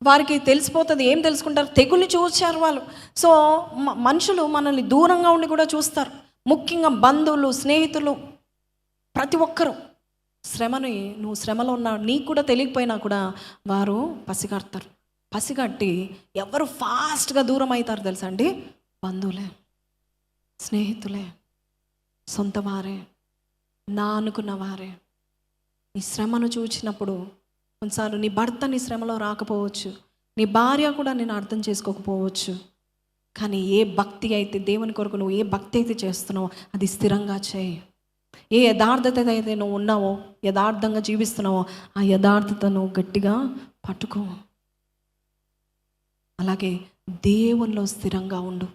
వారికి తెలిసిపోతుంది. ఏం తెలుసుకుంటారు? తెగులు చూశారు వాళ్ళు. సో మనుషులు మనల్ని దూరంగా ఉండి కూడా చూస్తారు. ముఖ్యంగా బంధువులు, స్నేహితులు, ప్రతి ఒక్కరూ శ్రమని, నువ్వు శ్రమలో ఉన్నా నీకు కూడా తెలియకపోయినా కూడా వారు పసిగడతారు. పసిగట్టి ఎవరు ఫాస్ట్గా దూరం అవుతారు తెలుసా అండి? బంధువులే, స్నేహితులే, సొంత వారే, నా అనుకున్న వారే. నీ శ్రమను చూచినప్పుడు కొన్నిసార్లు నీ భర్త నీ శ్రమలో రాకపోవచ్చు, నీ భార్య కూడా నేను అర్థం చేసుకోకపోవచ్చు. కానీ ఏ భక్తి అయితే, దేవుని కొరకు నువ్వు ఏ భక్తి అయితే చేస్తున్నావో అది స్థిరంగా చేయి. ఏ యథార్థత అయితే నువ్వు ఉన్నావో, యథార్థంగా జీవిస్తున్నావో ఆ యథార్థతను గట్టిగా పట్టుకో. అలాగే దేవునిలో స్థిరంగా ఉండు.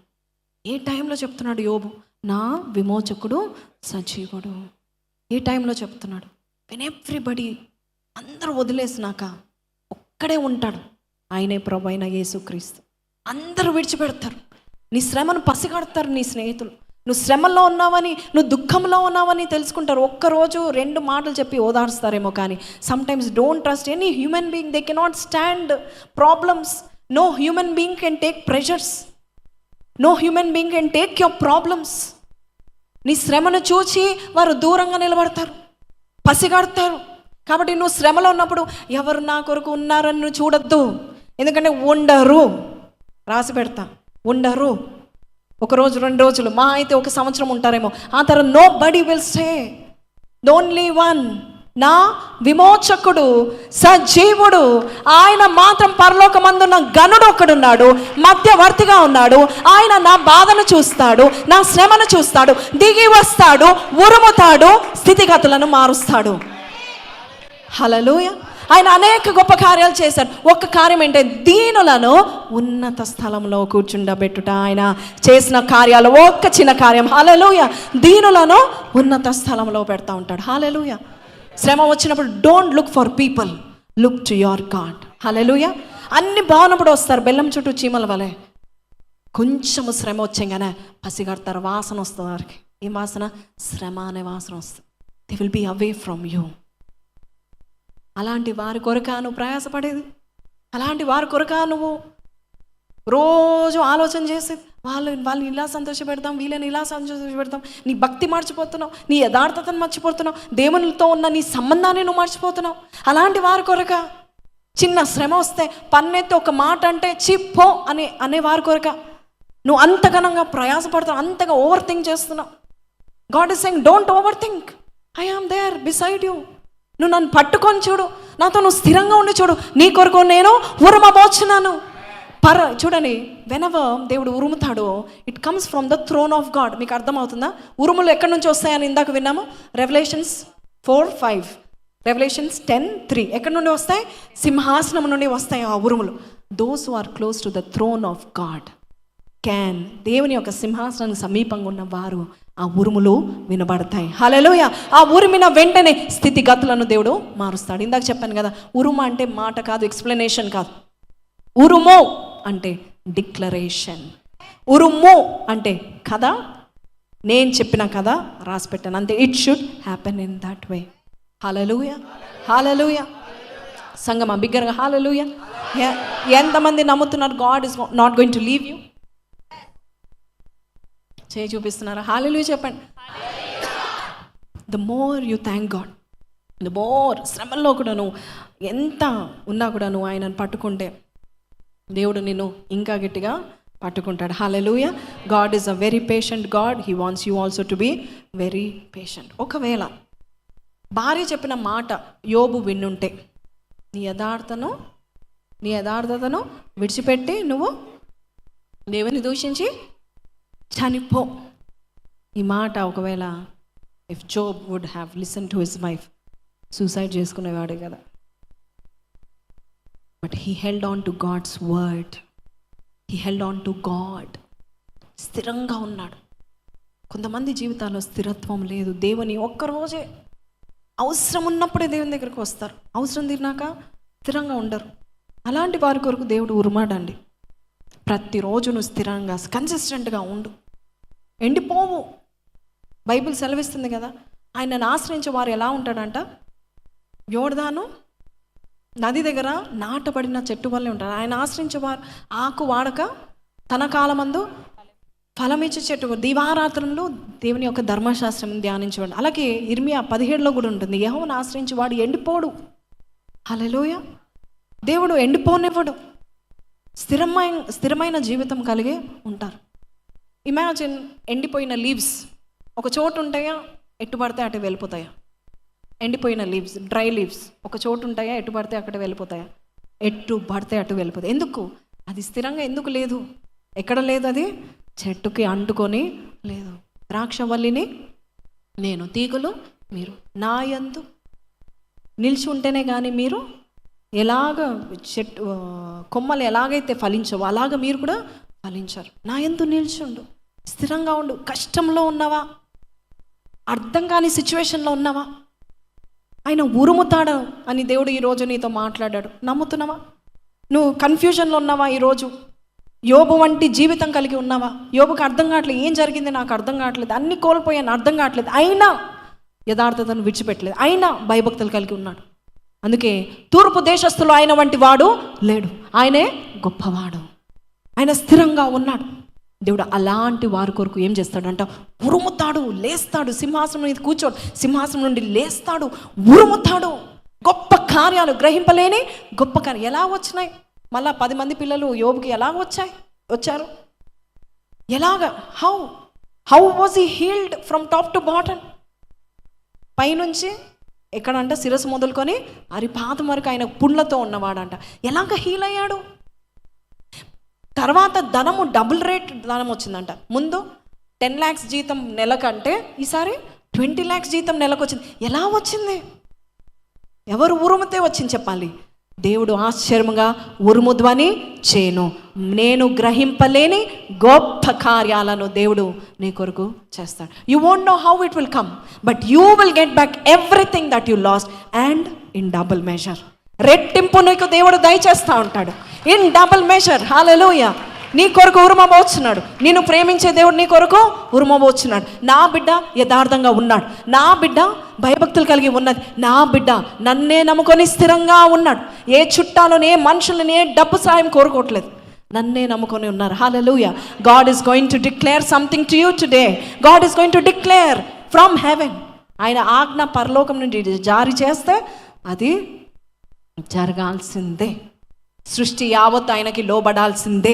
ఏ టైంలో చెప్తున్నాడు యోబు? నా విమోచకుడు సజీవుడు. ఏ టైంలో చెప్తున్నాడు? వెన్ ఎవ్రీబడి, అందరూ వదిలేసినాక ఒక్కడే ఉంటాడు, ఆయనే ప్రభు అయిన యేసుక్రీస్తు. అందరూ విడిచిపెడతారు. నీ శ్రమను పసిగడతారు నీ స్నేహితులు. నువ్వు శ్రమలో ఉన్నావని, నువ్వు దుఃఖంలో ఉన్నావని తెలుసుకుంటారు. ఒక్కరోజు 2 మాటలు చెప్పి ఓదార్స్తారేమో, కానీ sometimes don't trust any human being. They cannot stand problems. No human being can take pressures. No human being can take your problems. నీ శ్రమను చూచి వారు దూరంగా నిలబడతారు, పసిగడతారు. కాబట్టి నువ్వు శ్రమలో ఉన్నప్పుడు ఎవరు నా కొరకు ఉన్నారని నువ్వు చూడొద్దు. ఎందుకంటే ఉండరు, రాసి పెడతా, ఉండరు. 1 రోజు 2 రోజులు, మా అయితే 1 సంవత్సరం ఉంటారేమో. ఆ తర్వాత nobody will stay. Only one, నా విమోచకుడు సజీవుడు. ఆయన మాత్రం పరలోకమందున్న గనుడు ఒకడున్నాడు, మధ్యవర్తిగా ఉన్నాడు. ఆయన నా బాధను చూస్తాడు, నా శ్రమను చూస్తాడు, దిగి వస్తాడు, ఉరుముతాడు, స్థితిగతులను మారుస్తాడు. హల్లెలూయా. ఆయన అనేక గొప్ప కార్యాలు చేశాడు. ఒక్క కార్యం ఏంటంటే దీనులను ఉన్నత స్థలంలో కూర్చుండబెట్టుట. ఆయన చేసిన కార్యాలు ఒక్క చిన్న కార్యం. హల్లెలూయా. దీనులను ఉన్నత స్థలంలో పెడతా ఉంటాడు. హల్లెలూయా. శ్రమ వచ్చినప్పుడు don't look for people, look to your God. హల్లెలూయా. అన్ని బాగున్నప్పుడు వస్తారు బెల్లం చుట్టూ చీమల వలె. కొంచెము శ్రమ వచ్చాగానే పసిగడతారు. వాసన వస్తుంది వారికి. ఏం వాసన? శ్రమ అనే వాసన వస్తుంది. They will be away from you. అలాంటి వారి కొరక నువ్వు ప్రయాసపడేది? అలాంటి వారి కొరక నువ్వు రోజు ఆలోచన చేసేది? వాళ్ళని ఇలా సంతోషపెడతాం, వీళ్ళని ఇలా సంతోషపెడతాం. నీ భక్తి మర్చిపోతున్నావు, నీ యథార్థతను మర్చిపోతున్నావు, దేవునితో ఉన్న నీ సంబంధాన్ని నువ్వు మర్చిపోతున్నావు. అలాంటి వారి కొరక చిన్న శ్రమ వస్తే పన్నెత్తి ఒక మాట అంటే చిప్పో అనే వారి కొరక నువ్వు అంతగనంగా ప్రయాసపడతావు, అంతగా ఓవర్ థింక్ చేస్తున్నావు. God is saying don't over think, I am there beside you. నువ్వు నన్ను పట్టుకొని చూడు, నాతో నువ్వు స్థిరంగా ఉండి చూడు, నీ కొరకు నేను ఉరుమబోచున్నాను. చూడండి, వెనెవర్ దేవుడు ఉరుముతాడో it comes from the throne of God. మీకు అర్థమవుతుందా? ఉరుములు ఎక్కడి నుంచి వస్తాయని ఇందాక విన్నాము. Revelations 4:5, revelations 10:3. ఎక్కడి నుండి వస్తాయి? సింహాసనం నుండి వస్తాయి ఆ ఉరుములు. Those who are close to the throne of God can, దేవుని యొక్క సింహాసనానికి సమీపంగా ఉన్న వారు ఆ ఉరుములు వినబడతాయి. హల్లెలూయా. ఆ ఉరిమిన వెంటనే స్థితిగతులను దేవుడు మారుస్తాడు. ఇందాక చెప్పాను కదా, ఉరుము అంటే మాట కాదు, ఎక్స్ప్లెనేషన్ కాదు. ఉరుము అంటే డిక్లరేషన్. ఉరుము అంటే కథ, నేను చెప్పిన కథ రాసి పెట్టాను అంతే. It should happen in that way. హల్లెలూయా. హల్లెలూయా. సంగమా బిగ్గరగా హల్లెలూయా. ఎంతమంది నమ్ముతున్నారు God is not going to leave you? చేయి చూపిస్తున్నారా? హల్లెలూయా చెప్పండి. The more you thank God, the more. శ్రమల్లో కూడా నువ్వు ఎంత ఉన్నా కూడా నువ్వు ఆయనను పట్టుకుంటే దేవుడు నిన్ను ఇంకా గట్టిగా పట్టుకుంటాడు. హల్లెలూయా. God is a very patient God. He wants you also to be very patient. ఒకవేళ భార్య చెప్పిన మాట యోబు విన్నుంటే, నీ యథార్థతను విడిచిపెట్టి నువ్వు దేవుని దూషించి చనిపో. ఈ మాట ఒకవేళ if Job would have listen to his wife, suicide చేసుకునేవాడే కదా. But he held on to God's word, he held on to God. స్థిరంగా ఉన్నాడు. కొంతమంది జీవితాల్లో స్థిరత్వం లేదు. దేవుని ఒక్కరోజే అవసరం ఉన్నప్పుడే దేవుని దగ్గరికి వస్తారు, అవసరం తీరినాక స్థిరంగా ఉండరు. అలాంటి వారి కొరకు దేవుడు ఉరుమాడండి. ప్రతిరోజు నువ్వు స్థిరంగా కన్సిస్టెంట్గా ఉండు, ఎండిపోవు. బైబిల్ సెలవిస్తుంది కదా, ఆయనను ఆశ్రయించే వారు ఎలా ఉంటాడంట, యోర్దాను నది దగ్గర నాటబడిన చెట్టు వల్లే ఉంటారు. ఆయన ఆశ్రయించేవారు ఆకు వాడక తన కాలమందు ఫలమిచ్చే చెట్టు. దివారాత్రంలో దేవుని యొక్క ధర్మశాస్త్రం ధ్యానించేవాడు. అలాగే ఇర్మియా 17లో కూడా ఉంటుంది, యెహోవాను ఆశ్రయించేవాడు ఎండిపోడు. హల్లెలూయా. దేవుడు ఎండిపోనివ్వడు. స్థిరమైన జీవితం కలిగి ఉంటారు. ఇమాజిన్ ఎండిపోయిన లీవ్స్ ఒక చోటు ఉంటాయా, ఎటు పడితే అటు వెళ్ళిపోతాయా? ఎండిపోయిన లీవ్స్, డ్రై లీవ్స్ ఒక చోటు ఉంటాయా, ఎటు పడితే అక్కడ వెళ్ళిపోతాయా? ఎటు పడితే అటు వెళ్ళిపోతాయి. ఎందుకు? అది స్థిరంగా ఎందుకు లేదు? ఎక్కడ లేదు? అది చెట్టుకి అంటుకొని లేదు. ద్రాక్షవల్లిని నేను, తీగలు మీరు. నా యందు నిలిచి ఉంటేనే కానీ మీరు ఎలాగ చెట్టు కొమ్మలు ఎలాగైతే ఫలించవో అలాగ మీరు కూడా ఫలించారు. నా యందు నిలిచుండు, స్థిరంగా ఉండు. కష్టంలో ఉన్నావా, అర్థం కాని సిచ్యువేషన్లో ఉన్నావా, ఆయన ఉరుముతాడు అని దేవుడు ఈరోజు నీతో మాట్లాడాడు. నమ్ముతున్నావా? నువ్వు కన్ఫ్యూజన్లో ఉన్నావా? ఈరోజు యోబు వంటి జీవితం కలిగి ఉన్నావా? యోబుకి అర్థం కావట్లేదు, ఏం జరిగింది నాకు అర్థం కావట్లేదు, అన్ని కోల్పోయాను అర్థం కావట్లేదు. అయినా యథార్థతను విడిచిపెట్టలేదు, అయినా భయభక్తులు కలిగి ఉన్నాడు. అందుకే తూర్పు దేశస్థులు ఆయన వంటి వాడు లేడు, ఆయనే గొప్పవాడు, ఆయన స్థిరంగా ఉన్నాడు. దేవుడు అలాంటి వారి కొరకు ఏం చేస్తాడంట, ఉరుముతాడు, లేస్తాడు. సింహాసనం మీద కూర్చోడు, సింహాసనం నుండి లేస్తాడు, ఉరుముతాడు. గొప్ప కార్యాలు, గ్రహింపలేని గొప్ప కార్యాలు ఎలా వచ్చినాయి? మళ్ళా 10 మంది పిల్లలు యోబుకి ఎలాగ వచ్చారు? ఎలాగా? How was he healed from top to bottom? పైనుంచి ఎక్కడంట శిరస్సు మొదలుకొని అరిపాదం వరకు ఆయన పుండ్లతో ఉన్నవాడంట. ఎలాగ హీల్ అయ్యాడు? తర్వాత ధనము డబుల్ రేట్ ధనం వచ్చిందంట. ముందు 10 lakhs జీతం నెలకంటే ఈసారి 20 lakhs జీతం నెలకు వచ్చింది. ఎలా వచ్చింది? ఎవరు ఉరుముతే వచ్చింది చెప్పాలి? దేవుడు ఆశ్చర్యంగా ఉరుము ధ్వని చేను, నేను గ్రహింపలేని గొప్ప కార్యాలను దేవుడు నీ కొరకు చేస్తాడు. You won't know how it will come, but you will get back everything that you last and in double measure. రెట్టింపు నీకు దేవుడు దయచేస్తూ ఉంటాడు, ఇన్ డబుల్ మెజర్. హల్లెలూయా. నీ కొరకు ఉరుమబోచున్నాడు. నేను ప్రేమించే దేవుడు నీ కొరకు ఉరుమబోచున్నాడు. నా బిడ్డ యథార్థంగా ఉన్నాడు, నా బిడ్డ భయభక్తులు కలిగి ఉన్నది, నా బిడ్డ నన్నే నమ్ముకొని స్థిరంగా ఉన్నాడు. ఏ చుట్టాలను, ఏ మనుషులను, ఏ డబ్బు సాయం కోరుకోవట్లేదు, నన్నే నమ్ముకొని ఉన్నారు. హల్లెలూయా. God is going to declare something to you today. God is going to declare from heaven. ఆయన ఆజ్ఞ పరలోకం నుండి జారీ చేస్తే అది జరగాల్సిందే. సృష్టి యావత్తు ఆయనకి లోబడాల్సిందే.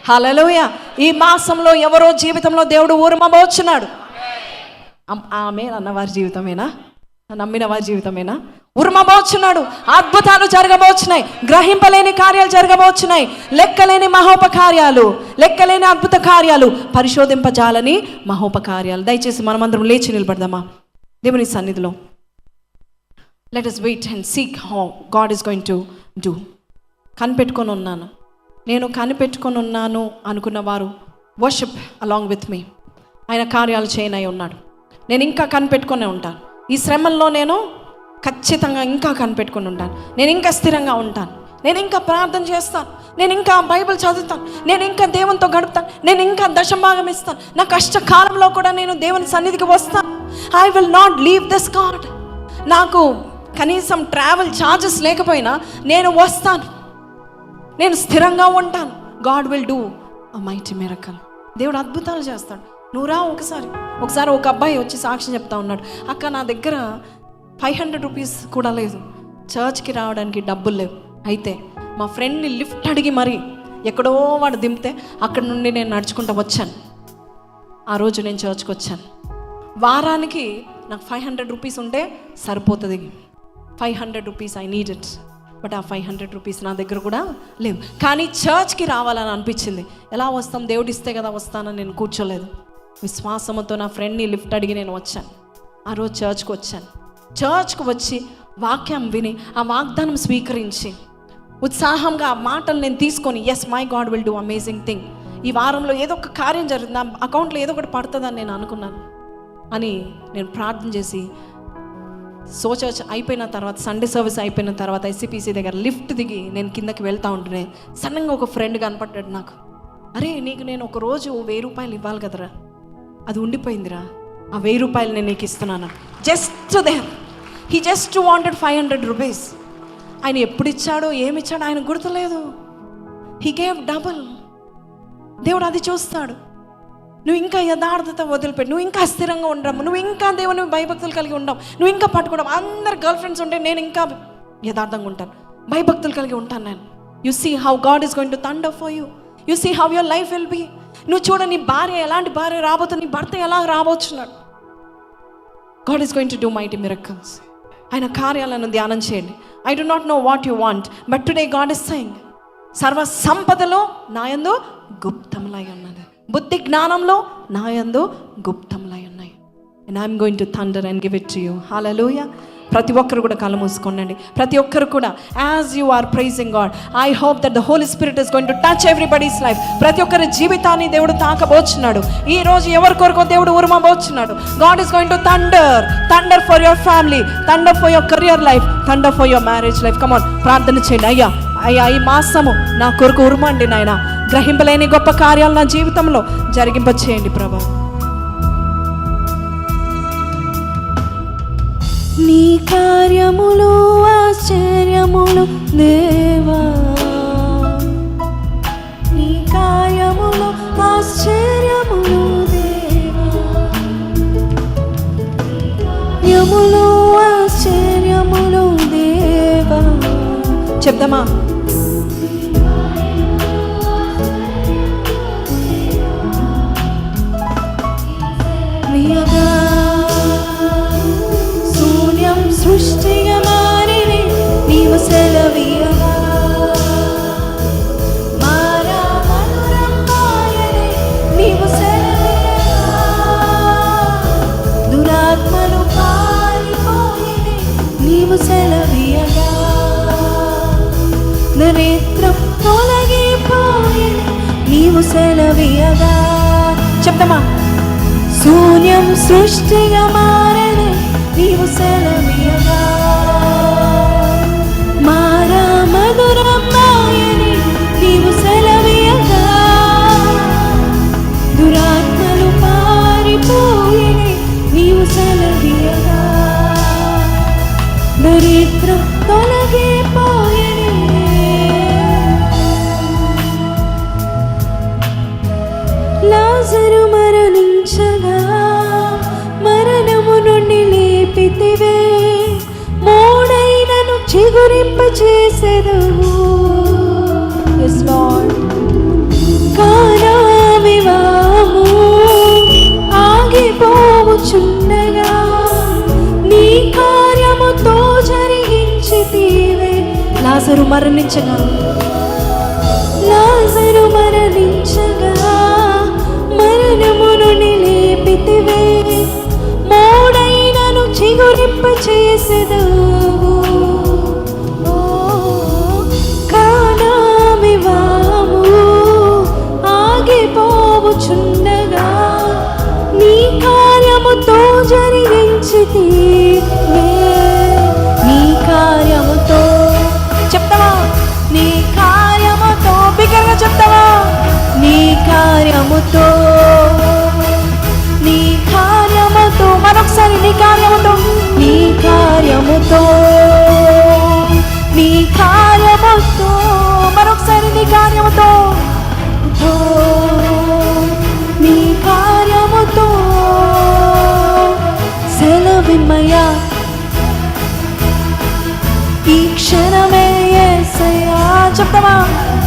హల్లెలూయా. ఈ మాసంలో ఎవరో జీవితంలో దేవుడు ఉరుమబోచున్నాడు. ఆమె అన్నవారి జీవితమేనా, నమ్మిన వారి జీవితమేనా? ఉరుమబోచున్నాడు. అద్భుతాలు జరగబోచున్నాయి, గ్రహింపలేని కార్యాలు జరగబోచున్నాయి, లెక్కలేని మహోపకార్యాలు, లెక్కలేని అద్భుత కార్యాలు, పరిశోధింపజాలని మహోపకార్యాలు. దయచేసి మనమందరం లేచి నిలబడదామా దేవుని సన్నిధిలో? Let us wait and seek how God is going to do. కనిపెట్టుకొని ఉన్నాను, నేను కనిపెట్టుకొని ఉన్నాను అనుకున్న వారు వర్షిప్ అలాంగ్ విత్ మీ. ఆయన కార్యాలు చేయనై ఉన్నాడు. నేను ఇంకా కనిపెట్టుకునే ఉంటాను. ఈ శ్రమల్లో నేను ఖచ్చితంగా ఇంకా కనిపెట్టుకొని ఉంటాను. నేను ఇంకా స్థిరంగా ఉంటాను. నేను ఇంకా ప్రార్థన చేస్తాను. నేను ఇంకా బైబిల్ చదువుతాను. నేను ఇంకా దేవునితో గడుపుతాను. నేను ఇంకా దశభాగం ఇస్తాను. నా కష్టకాలంలో కూడా నేను దేవుని సన్నిధికి వస్తాను. I will not leave this God. నాకు కనీసం ట్రావెల్ ఛార్జెస్ లేకపోయినా నేను వస్తాను, నేను స్థిరంగా ఉంటాను. God will do a mighty miracle. దేవుడు అద్భుతాలు చేస్తాడు. నువ్వు రా. ఒకసారి ఒక అబ్బాయి వచ్చి సాక్ష్యం చెప్తా ఉన్నాడు, అక్క నా దగ్గర 500 రూపీస్ కూడా లేదు, చర్చ్కి రావడానికి డబ్బులు లేవు. అయితే మా ఫ్రెండ్ని లిఫ్ట్ అడిగి మరి ఎక్కడో వాడు దింపితే అక్కడ నుండి నేను నడుచుకుంటూ వచ్చాను. ఆ రోజు నేను చర్చ్కి వచ్చాను. వారానికి నాకు 500 రూపీస్ ఉంటే సరిపోతుంది. 500 rupees I need it. But ఆ 500 రూపీస్ నా దగ్గర కూడా లేవు. కానీ చర్చ్కి రావాలని అనిపించింది. ఎలా వస్తాం, దేవుడు ఇస్తే కదా వస్తానని నేను కూర్చోలేదు. విశ్వాసంతో నా ఫ్రెండ్ని లిఫ్ట్ అడిగి నేను వచ్చాను. ఆ రోజు చర్చ్కి వచ్చాను. చర్చ్కి వచ్చి వాక్యం విని ఆ వాగ్దానం స్వీకరించి ఉత్సాహంగా ఆ మాటలు నేను తీసుకొని, yes my God will do amazing thing, ఈ వారంలో ఏదో ఒక కార్యం జరుగుతుంది, నా అకౌంట్లో ఏదో ఒకటి పడుతుందని నేను అనుకున్నాను అని నేను ప్రార్థన చేసి చర్చ్ అయిపోయిన తర్వాత, సండే సర్వీస్ అయిపోయిన తర్వాత SCPC దగ్గర లిఫ్ట్ దిగి నేను కిందకి వెళ్తూ ఉంటేనే సడన్గా ఒక ఫ్రెండ్ కనపడ్డాడు నాకు. అరే నీకు నేను ఒక రోజు 1000 రూపాయలు ఇవ్వాలి కదరా, అది ఉండిపోయిందిరా, ఆ 1000 రూపాయలు నేను నీకు ఇస్తున్నాను. Just there he just wanted 500 rupees. ఆయన ఎప్పుడు ఇచ్చాడో ఏమిచ్చాడో ఆయన గుర్తులేదు. He gave double. దేవుడు అది చూస్తాడు. నువ్వు ఇంకా యథార్థత వదిలిపెట్టి, నువ్వు ఇంకా స్థిరంగా ఉండవు, నువ్వు ఇంకా దేవుని భయభక్తులు కలిగి ఉండవు, నువ్వు ఇంకా పట్టుకోవడం. అందరు గర్ల్ ఫ్రెండ్స్ ఉంటే నేను ఇంకా యథార్థంగా ఉంటాను, భయభక్తులు కలిగి ఉంటాను నేను. You see how God is going to thunder for you. You see how your life will be. నువ్వు చూడ, నీ భార్య ఎలాంటి భార్య రాబోతుంది, నీ భర్త ఎలా రాబోతున్నాడు. God is going to do mighty miracles. ఆయన కార్యాలను ధ్యానం చేయండి. I do not know what you want, but today God is saying, సర్వ సంపదలో నాయందు గుప్తములై ఉన్నది, బుద్ధి జ్ఞానంలో నాయందు గుప్తములై ఉన్నాయి. And I'm going to thunder and give it to you. హల్లెలూయా. ప్రతి ఒక్కరు కూడా కళ్ళు మూసుకోండి. ప్రతి ఒక్కరు కూడా as you are praising God, I hope that the Holy Spirit is going to touch everybody's life. ప్రతి ఒక్కరి జీవితాన్ని దేవుడు తాకబోచున్నాడు. ఈ రోజు ఎవరి కొరకు దేవుడు ఉరుమబోచున్నాడు. God is going to thunder for your family, thunder for your career life, thunder for your marriage life. Come on, ప్రార్థన చేయండి. అయ్యా ఈ మాసము నా కొరకు ఉరుమండి నాయన. గ్రహింపలేని గొప్ప కార్యాలు నా జీవితంలో జరిగింప చేయండి ప్రభా. నీ కార్యములు ఆశ్చర్యములు దేవా, నీ కార్యములు ఆశ్చర్యములు దేవా, కార్యములు ఆశ్చర్యములు దేవా. చెప్దామా? శూన్యం సృష్టిగా మారిని నీవు సెలవీయగా, మారా మధురం మాయని నీవు సెలవీయగా, దురాత్మలు పారిపోయిని నీవు సెలవీయగా, దరిద్రం తొలగిపోయిని నీవు సెలవీయగా. చెప్తామా? శూన్యం సృష్టిగా మారని నీవు సెలవీయగా, మారా మధురం మాయని నీవు సెలవీయగా, దురాత్మలు పారిపోయిని నీవు సెలవీయగా, దరిద్రం తొలగిపోయిని. లాజరు మరణించగా మరణము నుండి లేపితివే, మోడైనను చిగురింపచేసెదవు. Yes Lord. కానా వివాహము ఆగిపోవుచుండగా నీ కార్యముతో జరిగించితివే. లాజరు మరణించగా, లాజరు మరణించగా మరణము నుండి లేపితివే, మోడైనను చిగురింపచేసెదవు. కానా వివాహము ఆగిపోవుచుండగా నీ కార్యముతో జరిగించితివే. నీ కార్యముతో చెప్తావా? నీ కార్యముతో బిగ్గరగా చెప్తావా? నీ కార్యముతో, నీ కార్యముతో, మరొకసారి నీ కార్యముతో, నీ కార్యముతో, నీ కార్యముతో, మరొకసారి నీ కార్యముతో, నీ కార్యముతో సెలవిమ్మయ్యా. ఈ క్షణమే యేసయ్యా. చెప్తావా?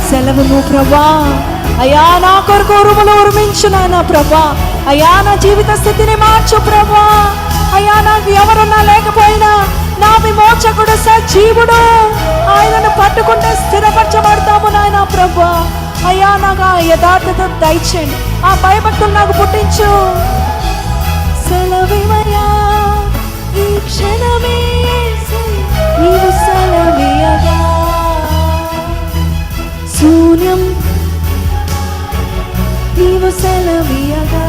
సెలవును ప్రభా. అయ్యా నా కొరకు ఉరుములు ఉరిమించు నాయన ప్రభా. అయ్యా నా జీవిత స్థితిని మార్చు ప్రభా. అయ్యా నాకు ఎవరున్నా లేకపోయినా నా విమోచకుడు సజీవుడు, ఆయనను పట్టుకుంటే స్థిరపరచబడతాము నాయన ప్రభా. అయ్యా నాకు ఆ యథార్థత దయచేయండి, ఆ భయభక్తులు నాకు పుట్టించు. సెలవివయ్యా ఈ క్షణమే నీవు సెలవియగా, శూన్యం నీవు సెలవియగా,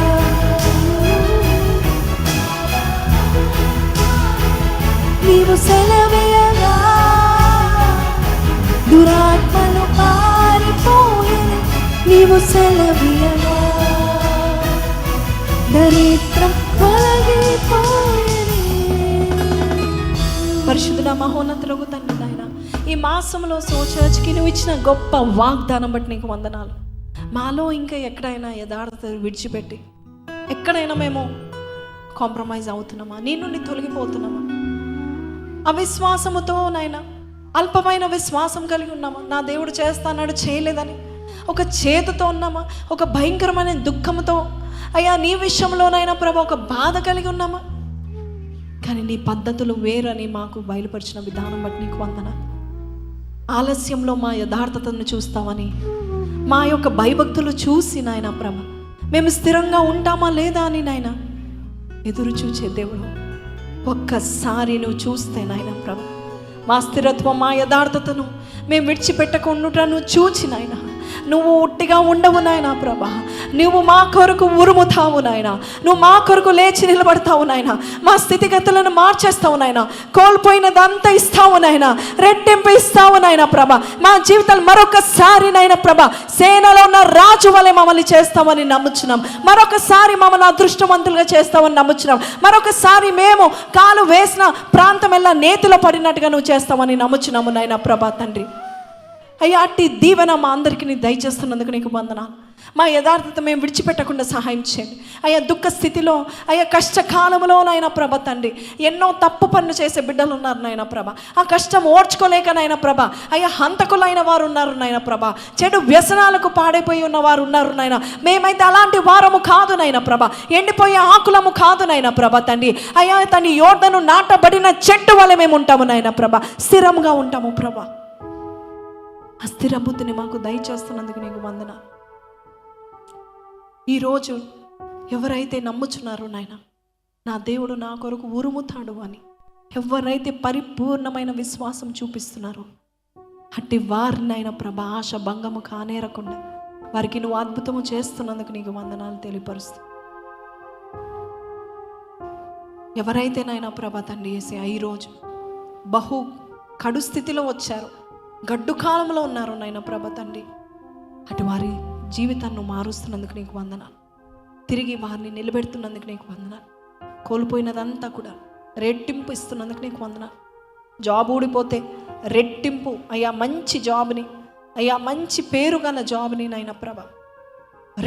నీవు సెలవియగా, దురాత్మలు పారిపోయెను నీవు సెలవియగా, దరిద్రం తొలగిపోయెను. పరిశుద్ధుడా మహోన్నతులకు తండ్రి నాయన, ఈ మాసంలో చర్చ్కి నువ్వు ఇచ్చిన గొప్ప వాగ్దానం బట్టి నీకు వందనాలు. మాలో ఇంకా ఎక్కడైనా యథార్థత విడిచిపెట్టి ఎక్కడైనా మేము కాంప్రమైజ్ అవుతున్నామా, నీ నుండి తొలగిపోతున్నామా, అవిశ్వాసముతో నాయన అల్పమైన విశ్వాసం కలిగి ఉన్నామా, నా దేవుడు చేస్తాన్నాడు చేయలేదని ఒక చేతుతో ఉన్నామా, ఒక భయంకరమైన దుఃఖంతో అయ్యా నీ విషయంలోనైనా ప్రభా ఒక బాధ కలిగి ఉన్నామా. కానీ నీ పద్ధతులు వేరని మాకు బయలుపరిచిన విధానం బట్టి నీకు వందనాలు. ఆలస్యంలో మా యథార్థతను చూస్తామని, మా యొక్క భయభక్తులు చూసి నాయన ప్రభ మేము స్థిరంగా ఉంటామా లేదా అని నాయన ఎదురు చూచే దేవుడు, ఒక్కసారి నువ్వు చూస్తే నాయన ప్రభ మా స్థిరత్వం మా యథార్థతను మేము విడిచిపెట్టకుండా నువ్వు చూచి నాయన నువ్వు ఉట్టిగా ఉండవు నాయన ప్రభ, నువ్వు మా కొరకు ఉరుముతావు నాయన, నువ్వు మా కొరకు లేచి నిలబడతావు నాయన, మా స్థితిగతులను మార్చేస్తావు నాయన, కోల్పోయినదంతా ఇస్తావు నాయన, రెట్టింపు ఇస్తావు నాయన ప్రభ. మా జీవితాలు మరొకసారి నాయన ప్రభ సేనలో ఉన్న రాజు వలె మమ్మల్ని చేస్తామని నమ్ముచున్నాం, మరొకసారి మమ్మల్ని అదృష్టవంతులుగా చేస్తామని నమ్ముచున్నాం, మరొకసారి మేము కాలు వేసిన ప్రాంతం ఎలా నేతిలో పడినట్టుగా నువ్వు చేస్తామని నమ్ముచున్నాము నాయన ప్రభా తండ్రి. అయ్యా అట్టి దీవెన మా అందరికీ నీ దయచేస్తున్నందుకు నీకు వందనాలు. మా యథార్థత మేము విడిచిపెట్టకుండా సహాయం చేయండి అయ్యా. దుఃఖ స్థితిలో అయ్యా కష్టకాలంలో నాయన ప్రభ తండ్రి ఎన్నో తప్పు పనులు చేసే బిడ్డలు ఉన్నారు నాయన ప్రభ, ఆ కష్టం ఓర్చుకోలేక నాయన ప్రభ అయ్యా హంతకులైన వారు ఉన్నారు నాయన ప్రభ, చెడు వ్యసనాలకు పాడైపోయి ఉన్న వారు ఉన్నారు నాయన. మేమైతే అలాంటి వారము కాదు నాయన ప్రభ, ఎండిపోయే ఆకులము కాదు నాయన ప్రభ తండ్రి. అయ్యా తండ్రి యోర్దను నాటబడిన చెట్టు వలె మేము ఉంటాము నాయన ప్రభ, స్థిరంగా ఉంటాము ప్రభ. ఆ స్థిర బుద్ధిని మాకు దయచేస్తున్నందుకు నీకు వందనాలు. ఈరోజు ఎవరైతే నమ్ముచున్నారో నాయన నా దేవుడు నా కొరకు ఉరుముతాడు అని ఎవరైతే పరిపూర్ణమైన విశ్వాసం చూపిస్తున్నారో అట్టి వారిని నాయన ప్రభ ఆశ భంగము కానేరకుండా వారికి నువ్వు అద్భుతము చేస్తున్నందుకు నీకు వందనాలు తెలియపరుస్తూ, ఎవరైతే నాయన ప్రభ తండ్రి చేసి ఈరోజు బహు కడు స్థితిలో వచ్చారు, గడ్డు కాలంలో ఉన్నారు నాయన ప్రభ తండ్రి, అటు వారి జీవితాన్ని మారుస్తున్నందుకు నీకు వందనాలు, తిరిగి వారిని నిలబెడుతున్నందుకు నీకు వందనాలు, కోల్పోయినదంతా కూడా రెట్టింపు ఇస్తున్నందుకు నీకు వందనాలు. జాబ్ ఊడిపోతే రెట్టింపు అయ్యా మంచి జాబ్ని అయ్యా మంచి పేరు గల జాబ్ని నాయన ప్రభ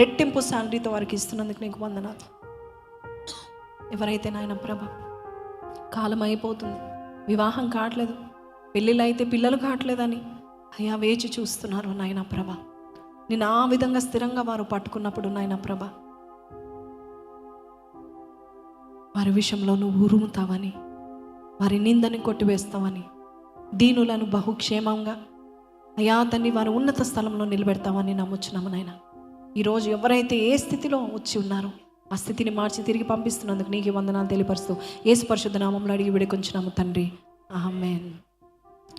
రెట్టింపు శాలరీతో వారికి ఇస్తున్నందుకు నీకు వందనాలు. ఎవరైతే నాయన ప్రభ కాలం అయిపోతుంది, వివాహం కావట్లేదు, పెళ్ళిళ్ళు అయితే పిల్లలు కావట్లేదని అయ్యా వేచి చూస్తున్నారు నాయన ప్రభ, నేను ఆ విధంగా స్థిరంగా వారు పట్టుకున్నప్పుడు నాయన ప్రభ వారి విషయంలో నువ్వు ఉరుముతావని, వారి నిందని కొట్టివేస్తావని, దీనులను బహుక్షేమంగా అయ్యా తండ్రి వారు ఉన్నత స్థలంలో నిలబెడతామని నమ్ముచున్నాము నాయన. ఈరోజు ఎవరైతే ఏ స్థితిలో వచ్చి ఉన్నారో ఆ స్థితిని మార్చి తిరిగి పంపిస్తున్నందుకు నీకు వందనాలు తెలియపరుస్తూ యేసు పరిశుద్ధ నామములో అడిగి వేడుకొంచున్నాము తండ్రి, ఆమేన్.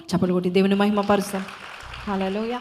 చప్పట్లు కొట్టి దేవుని మహిమ పరుస్తాం. హల్లెలూయా.